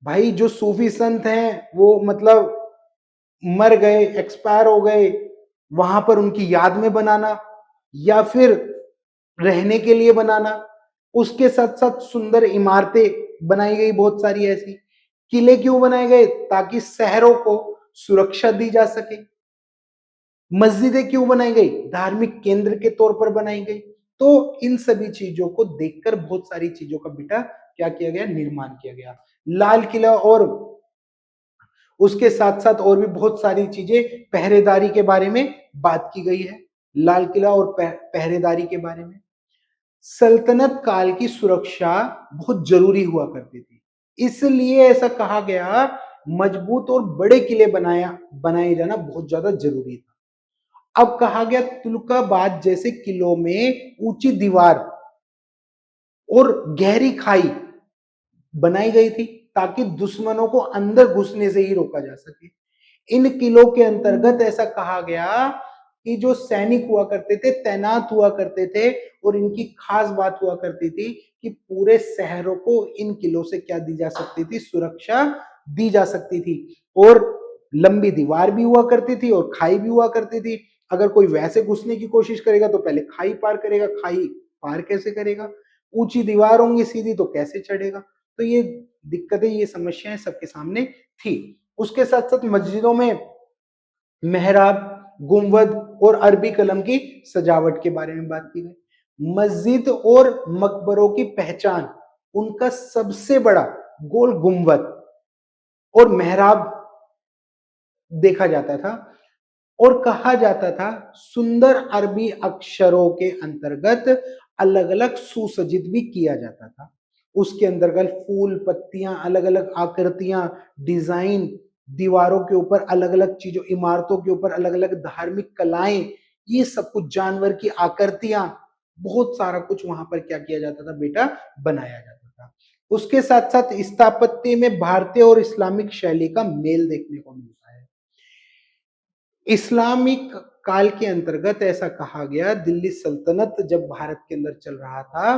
S1: भाई जो सूफी संत हैं वो मतलब मर गए, एक्सपायर हो गए, वहां पर उनकी याद में बनाना या फिर रहने के लिए बनाना। उसके साथ साथ सुंदर इमारतें बनाई गई, बहुत सारी ऐसी। किले क्यों बनाए गए, ताकि शहरों को सुरक्षा दी जा सके। मस्जिदें क्यों बनाई गई, धार्मिक केंद्र के तौर पर बनाई गई। तो इन सभी चीजों को देखकर बहुत सारी चीजों का बेटा क्या किया गया, निर्माण किया गया। लाल किला और उसके साथ साथ और भी बहुत सारी चीजें, पहरेदारी के बारे में बात की गई है, लाल किला और पहरेदारी के बारे में। सल्तनत काल की सुरक्षा बहुत जरूरी हुआ करती थी, इसलिए ऐसा कहा गया मजबूत और बड़े किले बनाए जाना बहुत ज्यादा जरूरी था। अब कहा गया तुर्काबाद जैसे किलों में ऊंची दीवार और गहरी खाई बनाई गई थी, ताकि दुश्मनों को अंदर घुसने से ही रोका जा सके। इन किलों के अंतर्गत ऐसा कहा गया कि जो सैनिक हुआ करते थे, तैनात हुआ करते थे, और इनकी खास बात हुआ करती थी कि पूरे शहरों को इन किलों से क्या दी जा सकती थी, सुरक्षा दी जा सकती थी। और लंबी दीवार भी हुआ करती थी और खाई भी हुआ करती थी। अगर कोई वैसे घुसने की कोशिश करेगा तो पहले खाई पार करेगा, खाई पार कैसे करेगा, ऊंची दीवार होंगी सीधी तो कैसे चढ़ेगा। तो ये दिक्कतें, ये समस्याएं सबके सामने थी। उसके साथ साथ मस्जिदों में मेहराब, गुंबद और अरबी कलम की सजावट के बारे में बात की गई। मस्जिद और मकबरों की पहचान उनका सबसे बड़ा गोल गुंबद और मेहराब देखा जाता था, और कहा जाता था सुंदर अरबी अक्षरों के अंतर्गत अलग अलग सुसज्जित भी किया जाता था। उसके अंतर्गत फूल, पत्तियां, अलग अलग आकृतियां, डिजाइन, दीवारों के ऊपर अलग अलग चीजों, इमारतों के ऊपर अलग अलग धार्मिक कलाएं, ये सब कुछ, जानवर की आकृतियां, बहुत सारा कुछ वहां पर क्या किया जाता था बेटा, बनाया जाता था। उसके साथ साथ स्थापत्य में भारतीय और इस्लामिक शैली का मेल देखने को मिलता है। इस्लामिक काल के अंतर्गत ऐसा कहा गया, दिल्ली सल्तनत जब भारत के अंदर चल रहा था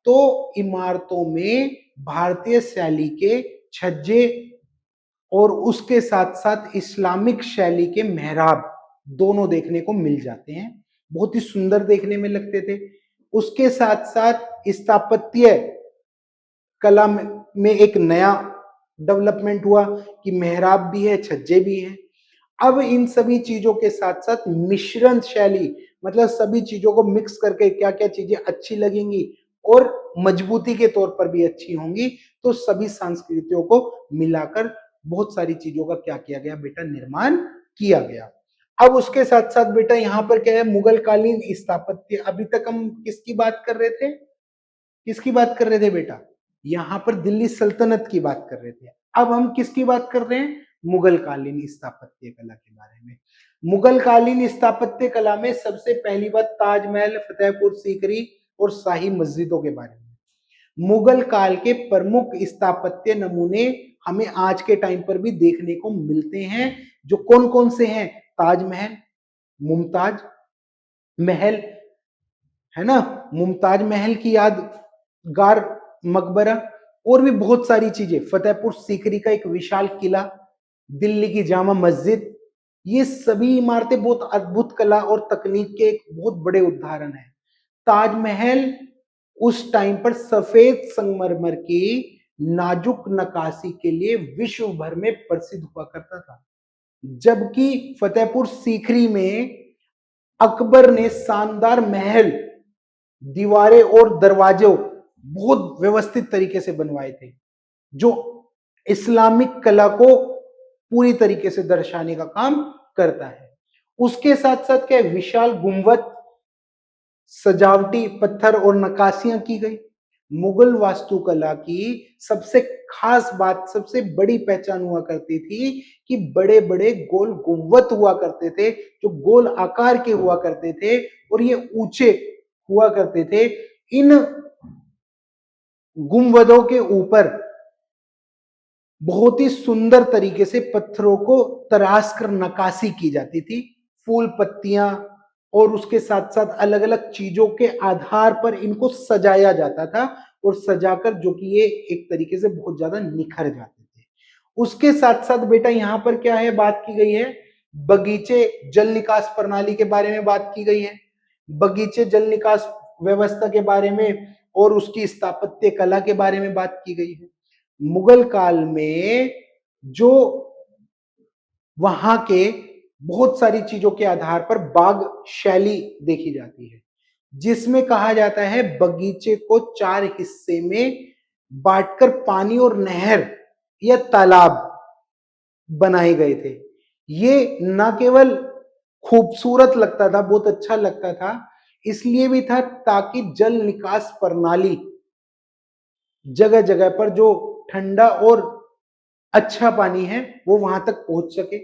S1: तो इमारतों में भारतीय शैली के छज्जे और उसके साथ साथ इस्लामिक शैली के मेहराब दोनों देखने को मिल जाते हैं, बहुत ही सुंदर देखने में लगते थे। उसके साथ साथ स्थापत्य कला में एक नया डेवलपमेंट हुआ कि मेहराब भी है, छज्जे भी हैं। अब इन सभी चीजों के साथ साथ मिश्रण शैली, मतलब सभी चीजों को मिक्स करके क्या क्या चीजें अच्छी लगेंगी और मजबूती के तौर पर भी अच्छी होंगी, तो सभी संस्कृतियों को मिलाकर बहुत सारी चीजों का क्या किया गया बेटा, निर्माण किया गया। अब उसके साथ साथ बेटा यहाँ पर क्या है, मुगल कालीन स्थापत्य। अभी तक हम किसकी बात कर रहे थे, किसकी बात कर रहे थे बेटा, यहाँ पर दिल्ली सल्तनत की बात कर रहे थे। अब हम किसकी बात कर रहे हैं, मुगल कालीन स्थापत्य कला के बारे में। मुगल कालीन स्थापत्य कला में सबसे पहली बात ताजमहल, फतेहपुर सीकरी और शाही मस्जिदों के बारे में। मुगल काल के प्रमुख स्थापत्य नमूने हमें आज के टाइम पर भी देखने को मिलते हैं, जो कौन कौन से हैं, ताजमहल, मुमताज महल, है ना, मुमताज महल की यादगार मकबरा, और भी बहुत सारी चीजें, फतेहपुर सीकरी का एक विशाल किला, दिल्ली की जामा मस्जिद, ये सभी इमारतें बहुत अद्भुत कला और तकनीक के एक बहुत बड़े उदाहरण हैं। ताजमहल उस टाइम पर सफेद संगमरमर की नाजुक नक्काशी के लिए विश्व भर में प्रसिद्ध हुआ करता था। जबकि फतेहपुर सीकरी में अकबर ने शानदार महल, दीवारें और दरवाजे बहुत व्यवस्थित तरीके से बनवाए थे, जो इस्लामिक कला को पूरी तरीके से दर्शाने का काम करता है। उसके साथ साथ क्या विशाल गुंबद, सजावटी पत्थर और नक्काशियां की गई। मुगल वास्तुकला की सबसे खास बात, सबसे बड़ी पहचान हुआ करती थी कि बड़े बड़े गोल गुंबद हुआ करते थे, जो गोल आकार के हुआ करते थे और ये ऊंचे हुआ करते थे। इन गुंबदों के ऊपर बहुत ही सुंदर तरीके से पत्थरों को तराश कर नक्काशी की जाती थी। फूल पत्तियां और उसके साथ साथ अलग अलग चीजों के आधार पर इनको सजाया जाता था और सजाकर जो कि ये एक तरीके से बहुत ज्यादा निखर जाते थे। उसके साथ साथ बेटा यहाँ पर क्या है, बात की गई है बगीचे जल निकास प्रणाली के बारे में बात की गई है। बगीचे जल निकास व्यवस्था के बारे में और उसकी स्थापत्य कला के बारे में बात की गई है। मुगल काल में जो वहां के बहुत सारी चीजों के आधार पर बाग शैली देखी जाती है, जिसमें कहा जाता है बगीचे को 4 हिस्से में बांटकर पानी और नहर या तालाब बनाए गए थे। ये न केवल खूबसूरत लगता था, बहुत अच्छा लगता था, इसलिए भी था ताकि जल निकास प्रणाली जगह जगह पर जो ठंडा और अच्छा पानी है वो वहां तक पहुंच सके।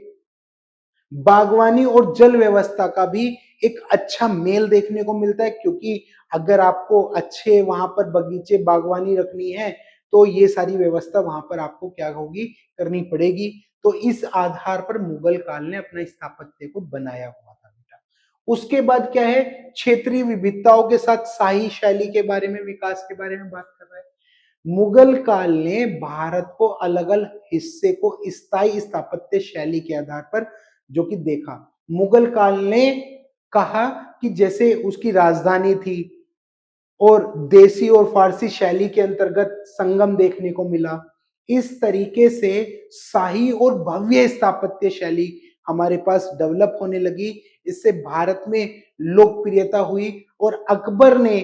S1: बागवानी और जल व्यवस्था का भी एक अच्छा मेल देखने को मिलता है, क्योंकि अगर आपको अच्छे वहां पर बगीचे बागवानी रखनी है तो ये सारी व्यवस्था वहां पर आपको क्या होगी, करनी पड़ेगी। तो इस आधार पर मुगल काल ने अपना स्थापत्य को बनाया हुआ था बेटा। उसके बाद क्या है, क्षेत्रीय विविधताओं के साथ शाही शैली के बारे में, विकास के बारे में बात कर रहा है। मुगल काल ने भारत को अलग अलग हिस्से को स्थायी स्थापत्य शैली के आधार पर जो कि देखा। मुगल काल ने कहा कि जैसे उसकी राजधानी थी और देसी और फारसी शैली के अंतर्गत संगम देखने को मिला। इस तरीके से शाही और भव्य स्थापत्य शैली हमारे पास डेवलप होने लगी। इससे भारत में लोकप्रियता हुई और अकबर ने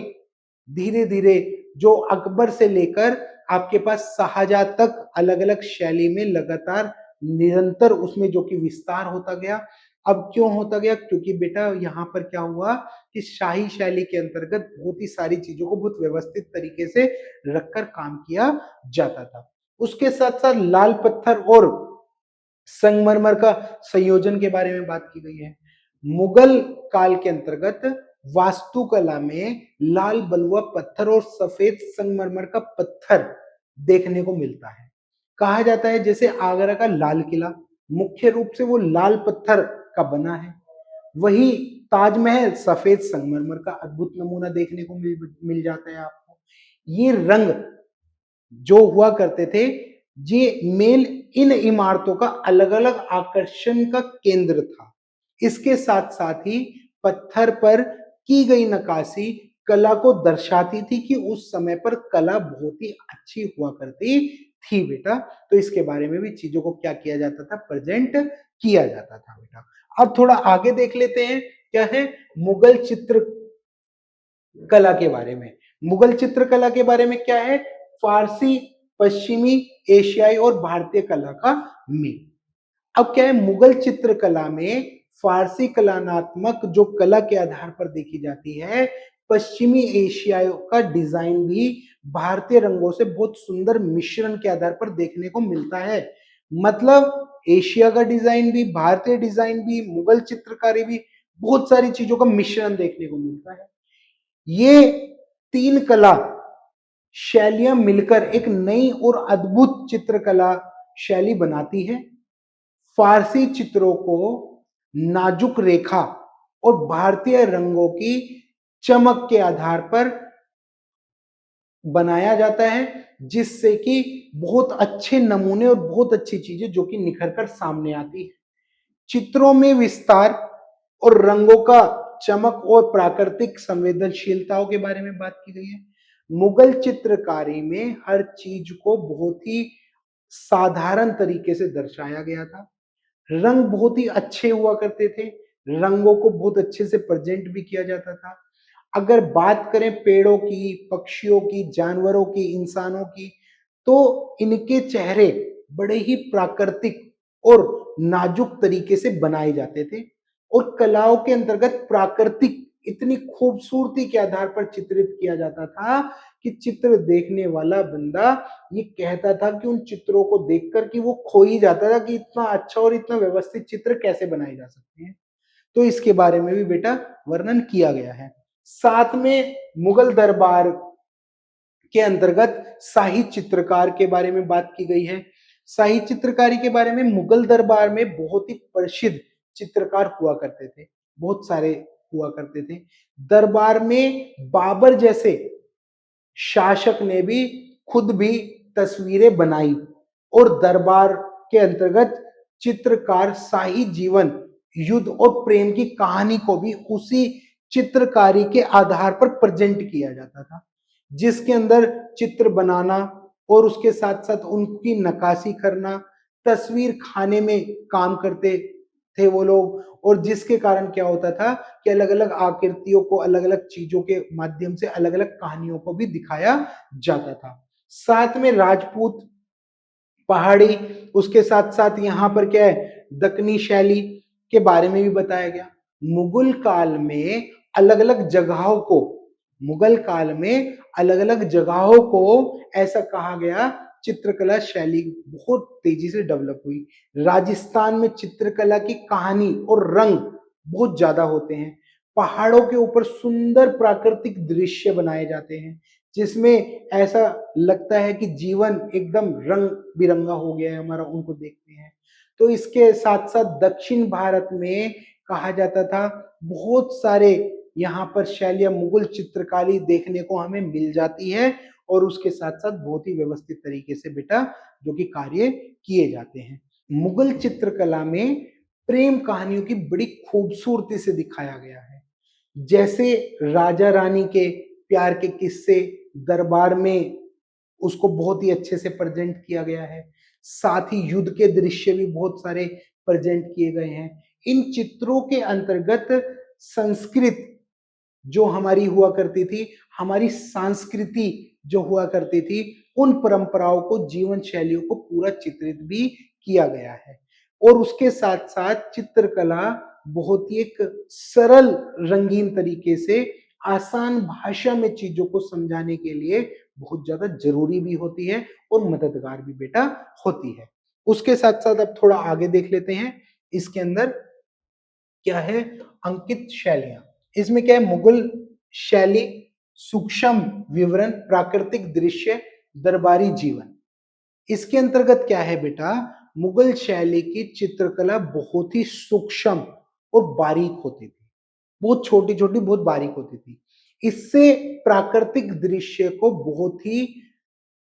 S1: धीरे धीरे, जो अकबर से लेकर आपके पास शाहजहां तक अलग अलग शैली में लगातार निरंतर उसमें जो कि विस्तार होता गया। अब क्यों होता गया, क्योंकि बेटा यहाँ पर क्या हुआ कि शाही शैली के अंतर्गत बहुत ही सारी चीजों को बहुत व्यवस्थित तरीके से रखकर काम किया जाता था। उसके साथ साथ लाल पत्थर और संगमरमर का संयोजन के बारे में बात की गई है। मुगल काल के अंतर्गत वास्तुकला में लाल बलुआ पत्थर और सफेद संगमरमर का पत्थर देखने को मिलता है। कहा जाता है जैसे आगरा का लाल किला मुख्य रूप से वो लाल पत्थर का बना है, वही ताजमहल सफेद संगमरमर का अद्भुत नमूना देखने को मिल जाता है आपको। ये रंग जो हुआ करते थे, ये मेल इन इमारतों का अलग अलग आकर्षण का केंद्र था। इसके साथ साथ ही पत्थर पर की गई नक्काशी कला को दर्शाती थी कि उस समय पर कला बहुत ही अच्छी हुआ करती थी बेटा। तो इसके बारे में भी चीजों को क्या किया जाता था, प्रेजेंट किया जाता था बेटा। अब थोड़ा आगे देख लेते हैं क्या है मुगल चित्र कला के बारे में। मुगल चित्रकला के बारे में क्या है, फारसी, पश्चिमी, एशियाई और भारतीय कला का मेल। अब क्या है, मुगल चित्रकला में फारसी कलात्मक जो कला के आधार पर देखी जाती है, पश्चिमी एशियाई का डिजाइन भी भारतीय रंगों से बहुत सुंदर मिश्रण के आधार पर देखने को मिलता है। मतलब एशिया का डिजाइन भी, भारतीय डिजाइन भी, मुगल चित्रकारी भी, बहुत सारी चीजों का मिश्रण देखने को मिलता है। ये 3 कला शैलियां मिलकर एक नई और अद्भुत चित्रकला शैली बनाती है। फारसी चित्रों को नाजुक रेखा और भारतीय रंगों की चमक के आधार पर बनाया जाता है, जिससे कि बहुत अच्छे नमूने और बहुत अच्छी चीजें जो कि निखर कर सामने आती है। चित्रों में विस्तार और रंगों का चमक और प्राकृतिक संवेदनशीलताओं के बारे में बात की गई है। मुगल चित्रकारी में हर चीज को बहुत ही साधारण तरीके से दर्शाया गया था। रंग बहुत ही अच्छे हुआ करते थे, रंगों को बहुत अच्छे से प्रेजेंट भी किया जाता था। अगर बात करें पेड़ों की, पक्षियों की, जानवरों की, इंसानों की, तो इनके चेहरे बड़े ही प्राकृतिक और नाजुक तरीके से बनाए जाते थे और कलाओं के अंतर्गत प्राकृतिक इतनी खूबसूरती के आधार पर चित्रित किया जाता था कि चित्र देखने वाला बंदा ये कहता था कि उन चित्रों को देखकर कि वो खो ही जाता था कि इतना अच्छा और इतना व्यवस्थित चित्र कैसे बनाए जा सकते हैं। तो इसके बारे में भी बेटा वर्णन किया गया है। साथ में मुगल दरबार के अंतर्गत शाही चित्रकार के बारे में बात की गई है। शाही चित्रकारी के बारे में मुगल दरबार में बहुत ही प्रसिद्ध चित्रकार हुआ करते थे, बहुत सारे हुआ करते थे। दरबार में बाबर जैसे शासक ने भी खुद भी तस्वीरें बनाई और दरबार के अंतर्गत चित्रकार शाही जीवन, युद्ध और प्रेम की कहानी को भी उसी चित्रकारी के आधार पर प्रेजेंट किया जाता था, जिसके अंदर चित्र बनाना और उसके साथ साथ उनकी नक्काशी करना, तस्वीर खाने में काम करते थे वो लोग और जिसके कारण क्या होता था कि अलग-अलग आकृतियों को, अलग-अलग चीजों के माध्यम से अलग-अलग कहानियों को भी दिखाया जाता था। साथ में राजपूत, पहाड़ी, उसके साथ-साथ यहाँ पर क्या है दक्कनी शैली के बारे में भी बताया गया। मुगल काल में अलग-अलग जगहों को मुगल काल में अलग-अलग जगहों को ऐसा कहा गया चित्रकला शैली बहुत तेजी से डेवलप हुई। राजस्थान में चित्रकला की कहानी और रंग बहुत ज्यादा होते हैं। पहाड़ों के ऊपर सुंदर प्राकृतिक दृश्य बनाए जाते हैं, जिसमें ऐसा लगता है कि जीवन एकदम रंग बिरंगा हो गया है हमारा उनको देखते हैं। तो इसके साथ साथ दक्षिण भारत में कहा जाता था बहुत सारे यहाँ पर शैलियां मुगल चित्रकारी देखने को हमें मिल जाती है और उसके साथ साथ बहुत ही व्यवस्थित तरीके से बेटा जो कि कार्य किए जाते हैं। मुगल चित्रकला में प्रेम कहानियों की बड़ी खूबसूरती से दिखाया गया है, जैसे राजा रानी के प्यार के किस्से दरबार में उसको बहुत ही अच्छे से प्रेजेंट किया गया है। साथ ही युद्ध के दृश्य भी बहुत सारे प्रेजेंट किए गए हैं। इन चित्रों के अंतर्गत संस्कृत जो हमारी हुआ करती थी, हमारी संस्कृति जो हुआ करती थी, उन परंपराओं को, जीवन शैलियों को पूरा चित्रित भी किया गया है। और उसके साथ साथ चित्रकला बहुत ही एक सरल रंगीन तरीके से आसान भाषा में चीजों को समझाने के लिए बहुत ज्यादा जरूरी भी होती है और मददगार भी बेटा होती है। उसके साथ साथ अब थोड़ा आगे देख लेते हैं। इसके अंदर क्या है अंकित शैलियां। इसमें क्या है मुगल शैली, सूक्ष्म विवरण, प्राकृतिक दृश्य, दरबारी जीवन। इसके अंतर्गत क्या है बेटा मुगल शैली की चित्रकला बहुत ही सूक्ष्म और बारीक होती थी, बहुत छोटी छोटी बहुत बारीक होती थी। इससे प्राकृतिक दृश्य को बहुत ही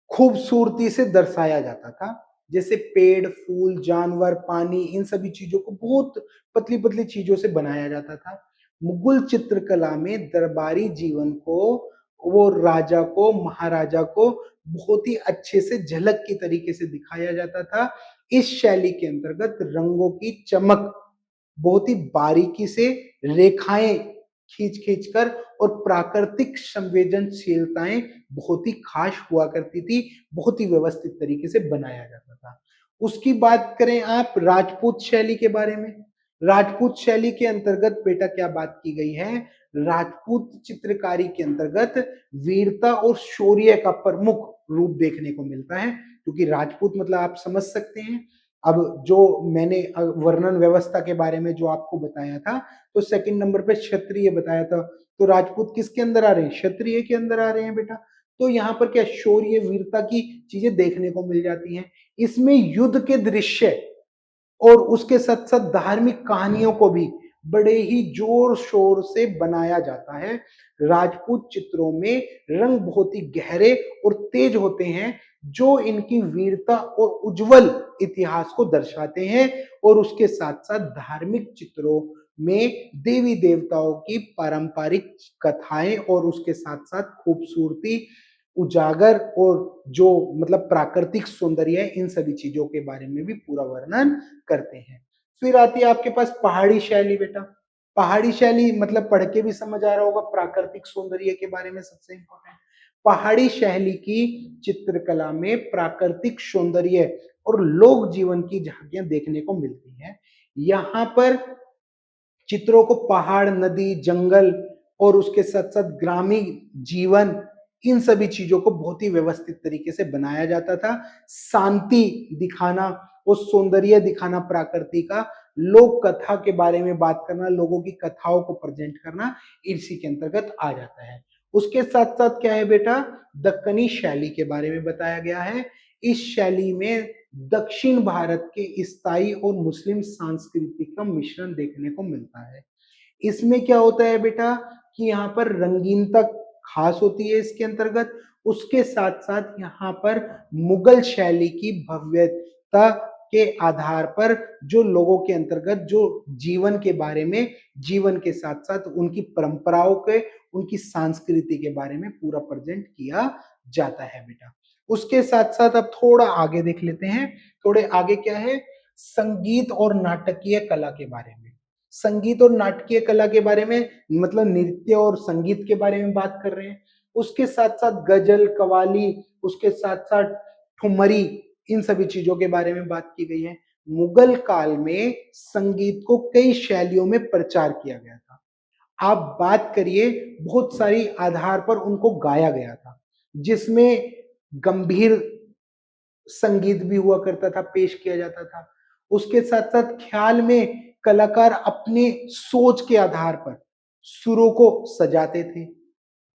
S1: खूबसूरती से दर्शाया जाता था, जैसे पेड़, फूल, जानवर, पानी, इन सभी चीजों को बहुत पतली पतली चीजों से बनाया जाता था। मुगल चित्रकला में दरबारी जीवन को, वो राजा को, महाराजा को बहुत ही अच्छे से झलक की तरीके से दिखाया जाता था। इस शैली के अंतर्गत रंगों की चमक बहुत ही बारीकी से रेखाएं खींच खींच कर और प्राकृतिक संवेदनशीलताएं बहुत ही खास हुआ करती थी, बहुत ही व्यवस्थित तरीके से बनाया जाता था। उसकी बात करें आप राजपूत शैली के बारे में। राजपूत शैली के अंतर्गत बेटा क्या बात की गई है, राजपूत चित्रकारी के अंतर्गत वीरता और शौर्य का प्रमुख रूप देखने को मिलता है, क्योंकि राजपूत मतलब आप समझ सकते हैं। अब जो मैंने वर्णन व्यवस्था के बारे में जो आपको बताया था, तो सेकंड नंबर पे क्षत्रिय बताया था, तो राजपूत किसके अंदर आ रहे हैं, क्षत्रिय के अंदर आ रहे हैं बेटा। तो यहाँ पर क्या शौर्य वीरता की चीजें देखने को मिल जाती हैं। इसमें युद्ध के दृश्य और उसके साथ साथ धार्मिक कहानियों को भी बड़े ही जोर शोर से बनाया जाता है। राजपूत चित्रों में रंग बहुत ही गहरे और तेज होते हैं, जो इनकी वीरता और उज्जवल इतिहास को दर्शाते हैं। और उसके साथ साथ धार्मिक चित्रों में देवी देवताओं की पारंपरिक कथाएं और उसके साथ साथ खूबसूरती, उजागर और जो मतलब प्राकृतिक सौंदर्य है, इन सभी चीजों के बारे में भी पूरा वर्णन करते हैं। फिर आती है आपके पास पहाड़ी शैली बेटा। पहाड़ी शैली मतलब पढ़ के भी समझ आ रहा होगा, प्राकृतिक सौंदर्य के बारे में सबसे इंपॉर्टेंट। पहाड़ी शैली की चित्रकला में प्राकृतिक सौंदर्य और लोक जीवन की झांकियां देखने को मिलती हैं। यहाँ पर चित्रों को पहाड़, नदी, जंगल और उसके साथ साथ ग्रामीण जीवन, इन सभी चीजों को बहुत ही व्यवस्थित तरीके से बनाया जाता था। शांति दिखाना और सौंदर्य दिखाना प्रकृति का, लोक कथा के बारे में बात करना, लोगों की कथाओं को प्रेजेंट करना, इसी के अंतर्गत आ जाता है। उसके साथ साथ क्या है बेटा, दक्कनी शैली के बारे में बताया गया है। इस शैली में दक्षिण भारत के ईसाई और मुस्लिम संस्कृति का मिश्रण देखने को मिलता है। इसमें क्या होता है बेटा कि यहाँ पर रंगीनता खास होती है इसके अंतर्गत। उसके साथ साथ यहाँ पर मुगल शैली की भव्यता के आधार पर जो लोगों के अंतर्गत जो जीवन के बारे में, जीवन के साथ साथ उनकी परंपराओं के, उनकी संस्कृति के बारे में पूरा प्रेजेंट किया जाता है बेटा। उसके साथ साथ अब थोड़ा आगे देख लेते हैं। थोड़े आगे क्या है, संगीत और नाटकीय कला के बारे में। संगीत और नाटकीय कला के बारे में मतलब नृत्य और संगीत के बारे में बात कर रहे हैं। उसके साथ साथ गजल, कवाली, उसके साथ साथ ठुमरी, इन सभी चीजों के बारे में बात की गई है। मुगल काल में संगीत को कई शैलियों में प्रचार किया गया था। आप बात करिए, बहुत सारी आधार पर उनको गाया गया था, जिसमें गंभीर संगीत भी हुआ करता था, पेश किया जाता था। उसके साथ साथ ख्याल में कलाकार अपने सोच के आधार पर सुरों को सजाते थे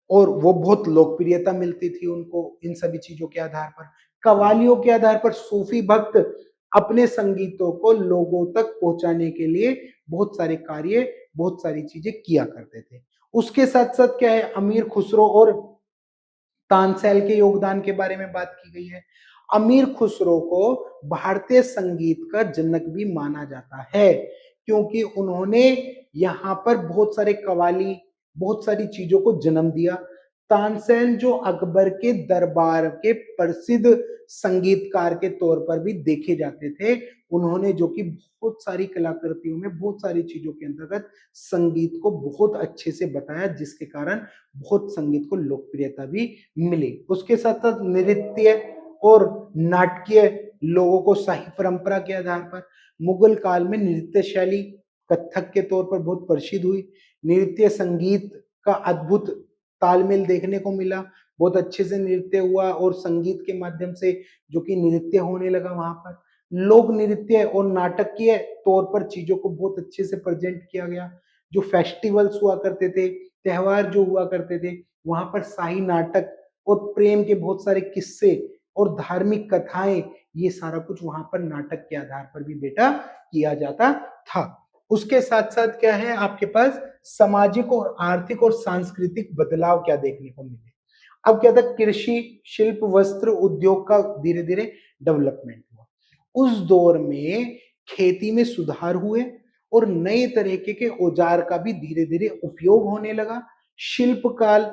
S1: और वो बहुत लोकप्रियता मिलती थी उनको इन सभी चीजों के आधार पर। कवालियों के आधार पर सूफी भक्त अपने संगीतों को लोगों तक पहुंचाने के लिए बहुत सारे कार्य, बहुत सारी चीजें किया करते थे। उसके साथ साथ क्या है, अमीर खुसरो और तानसेन के योगदान के बारे में बात की गई है। अमीर खुसरो को भारतीय संगीत का जनक भी माना जाता है, क्योंकि उन्होंने यहाँ पर बहुत सारे कवाली, बहुत सारी चीजों को जन्म दिया। तानसेन जो अकबर के दरबार के प्रसिद्ध संगीतकार के तौर पर भी देखे जाते थे, उन्होंने जो कि बहुत सारी कलाकृतियों में, बहुत सारी चीजों के अंतर्गत संगीत को बहुत अच्छे से बताया, जिसके कारण बहुत संगीत को लोकप्रियता भी मिली। उसके साथ साथ नृत्य और नाट्य लोगों को शाही परंपरा के आधार पर मुगल काल में नृत्य शैली कथक के तौर पर बहुत प्रसिद्ध हुई। नृत्य संगीत का अद्भुत तालमेल देखने को मिला, बहुत अच्छे से नृत्य हुआ और संगीत के माध्यम से जो कि नृत्य होने लगा वहां पर। लोक नृत्य और नाटकीय तौर पर चीजों को बहुत अच्छे से प्रेजेंट किया गया। जो फेस्टिवल्स हुआ करते थे, त्योहार जो हुआ करते थे, वहां पर शाही नाटक और प्रेम के बहुत सारे किस्से और धार्मिक कथाएं, ये सारा कुछ वहां पर नाटक के आधार पर भी बेटा किया जाता था। उसके साथ साथ क्या है आपके पास, सामाजिक और आर्थिक और सांस्कृतिक बदलाव क्या देखने को मिले। अब क्या था, कृषि, शिल्प, वस्त्र उद्योग का धीरे धीरे डेवलपमेंट हुआ। उस दौर में खेती में सुधार हुए और नए तरीके के औजार का भी धीरे धीरे उपयोग होने लगा। शिल्प काल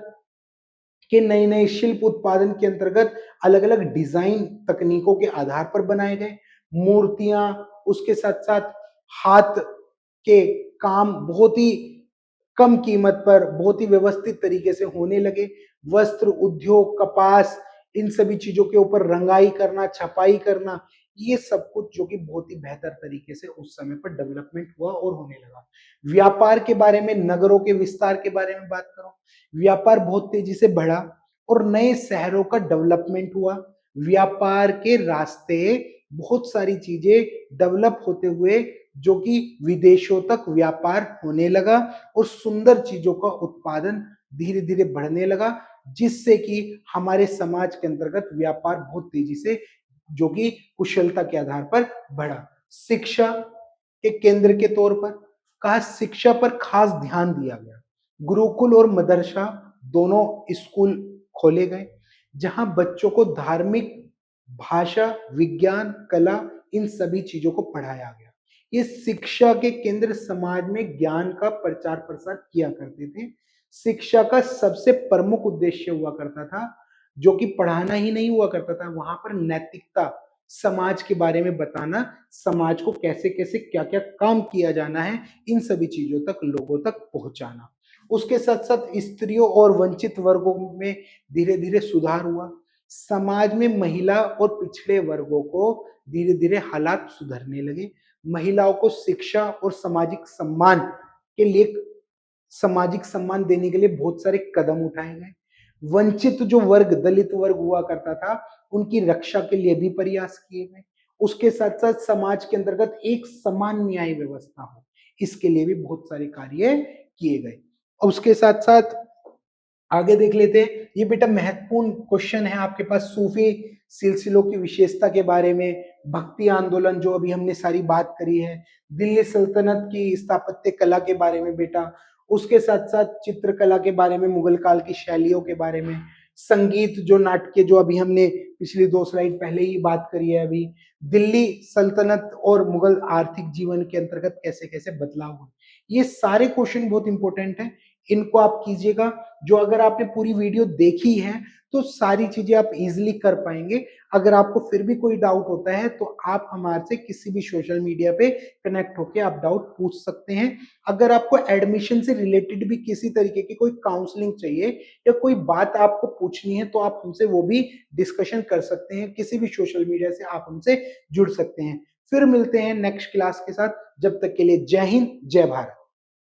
S1: के नए नए शिल्प उत्पादन के अंतर्गत अलग अलग डिजाइन तकनीकों के आधार पर बनाए गए। मूर्तियां, उसके साथ साथ हाथ के काम बहुत ही कम कीमत पर बहुत ही व्यवस्थित तरीके से होने लगे। वस्त्र उद्योग, कपास, इन सभी चीजों के ऊपर रंगाई करना, छपाई करना, ये सब कुछ जो कि बहुत ही बेहतर तरीके से उस समय पर डेवलपमेंट हुआ और होने लगा। व्यापार के बारे में, नगरों के विस्तार के बारे में बात करो, व्यापार बहुत तेजी से बढ़ा और नए शहरों का डेवलपमेंट हुआ। व्यापार के रास्ते, बहुत सारी चीजें डेवलप होते हुए जो कि विदेशों तक व्यापार होने लगा और सुंदर चीजों का उत्पादन धीरे धीरे बढ़ने लगा, जिससे कि हमारे समाज के अंतर्गत व्यापार बहुत तेजी से जो कि कुशलता के आधार पर बढ़ा। शिक्षा के केंद्र के तौर पर कहा शिक्षा पर खास ध्यान दिया गया। गुरुकुल और मदरसा दोनों स्कूल खोले गए, जहां बच्चों को धार्मिक, भाषा, विज्ञान, कला इन सभी चीजों को पढ़ाया गया। ये शिक्षा के केंद्र समाज में ज्ञान का प्रचार प्रसार किया करते थे। शिक्षा का सबसे प्रमुख उद्देश्य हुआ करता था, जो कि पढ़ाना ही नहीं हुआ करता था, वहां पर नैतिकता, समाज के बारे में बताना, समाज को कैसे कैसे क्या क्या काम किया जाना है, इन सभी चीजों तक लोगों तक पहुंचाना। उसके साथ साथ स्त्रियों और वंचित वर्गों में धीरे धीरे सुधार हुआ। समाज में महिला और पिछड़े वर्गों को धीरे धीरे हालात सुधरने लगे। महिलाओं को शिक्षा और सामाजिक सम्मान देने के लिए बहुत सारे कदम उठाए गए। वंचित जो वर्ग, दलित वर्ग हुआ करता था, उनकी रक्षा के लिए भी प्रयास किए गए। उसके साथ साथ समाज के अंतर्गत एक समान न्याय व्यवस्था हो, इसके लिए भी बहुत सारे कार्य किए गए। और उसके साथ साथ आगे देख लेते हैं। ये बेटा महत्वपूर्ण क्वेश्चन है आपके पास, सूफी सिलसिलों की विशेषता के बारे में, भक्ति आंदोलन जो अभी हमने सारी बात करी है, दिल्ली सल्तनत की स्थापत्य कला के बारे में बेटा, उसके साथ साथ चित्रकला के बारे में, मुगल काल की शैलियों के बारे में, संगीत जो नाट्य जो अभी हमने पिछली 2 स्लाइड पहले ही बात करी है, अभी दिल्ली सल्तनत और मुगल आर्थिक जीवन के अंतर्गत कैसे कैसे बदलाव हुए। ये सारे क्वेश्चन बहुत इंपॉर्टेंट है, इनको आप कीजिएगा। जो अगर आपने पूरी वीडियो देखी है तो सारी चीजें आप इजीली कर पाएंगे। अगर आपको फिर भी कोई डाउट होता है तो आप हमारे से किसी भी सोशल मीडिया पे कनेक्ट होके आप डाउट पूछ सकते हैं। अगर आपको एडमिशन से रिलेटेड भी किसी तरीके की कोई काउंसलिंग चाहिए या कोई बात आपको पूछनी है तो आप हमसे वो भी डिस्कशन कर सकते हैं। किसी भी सोशल मीडिया से आप हमसे जुड़ सकते हैं। फिर मिलते हैं नेक्स्ट क्लास के साथ। जब तक के लिए जय हिंद, जय भारत।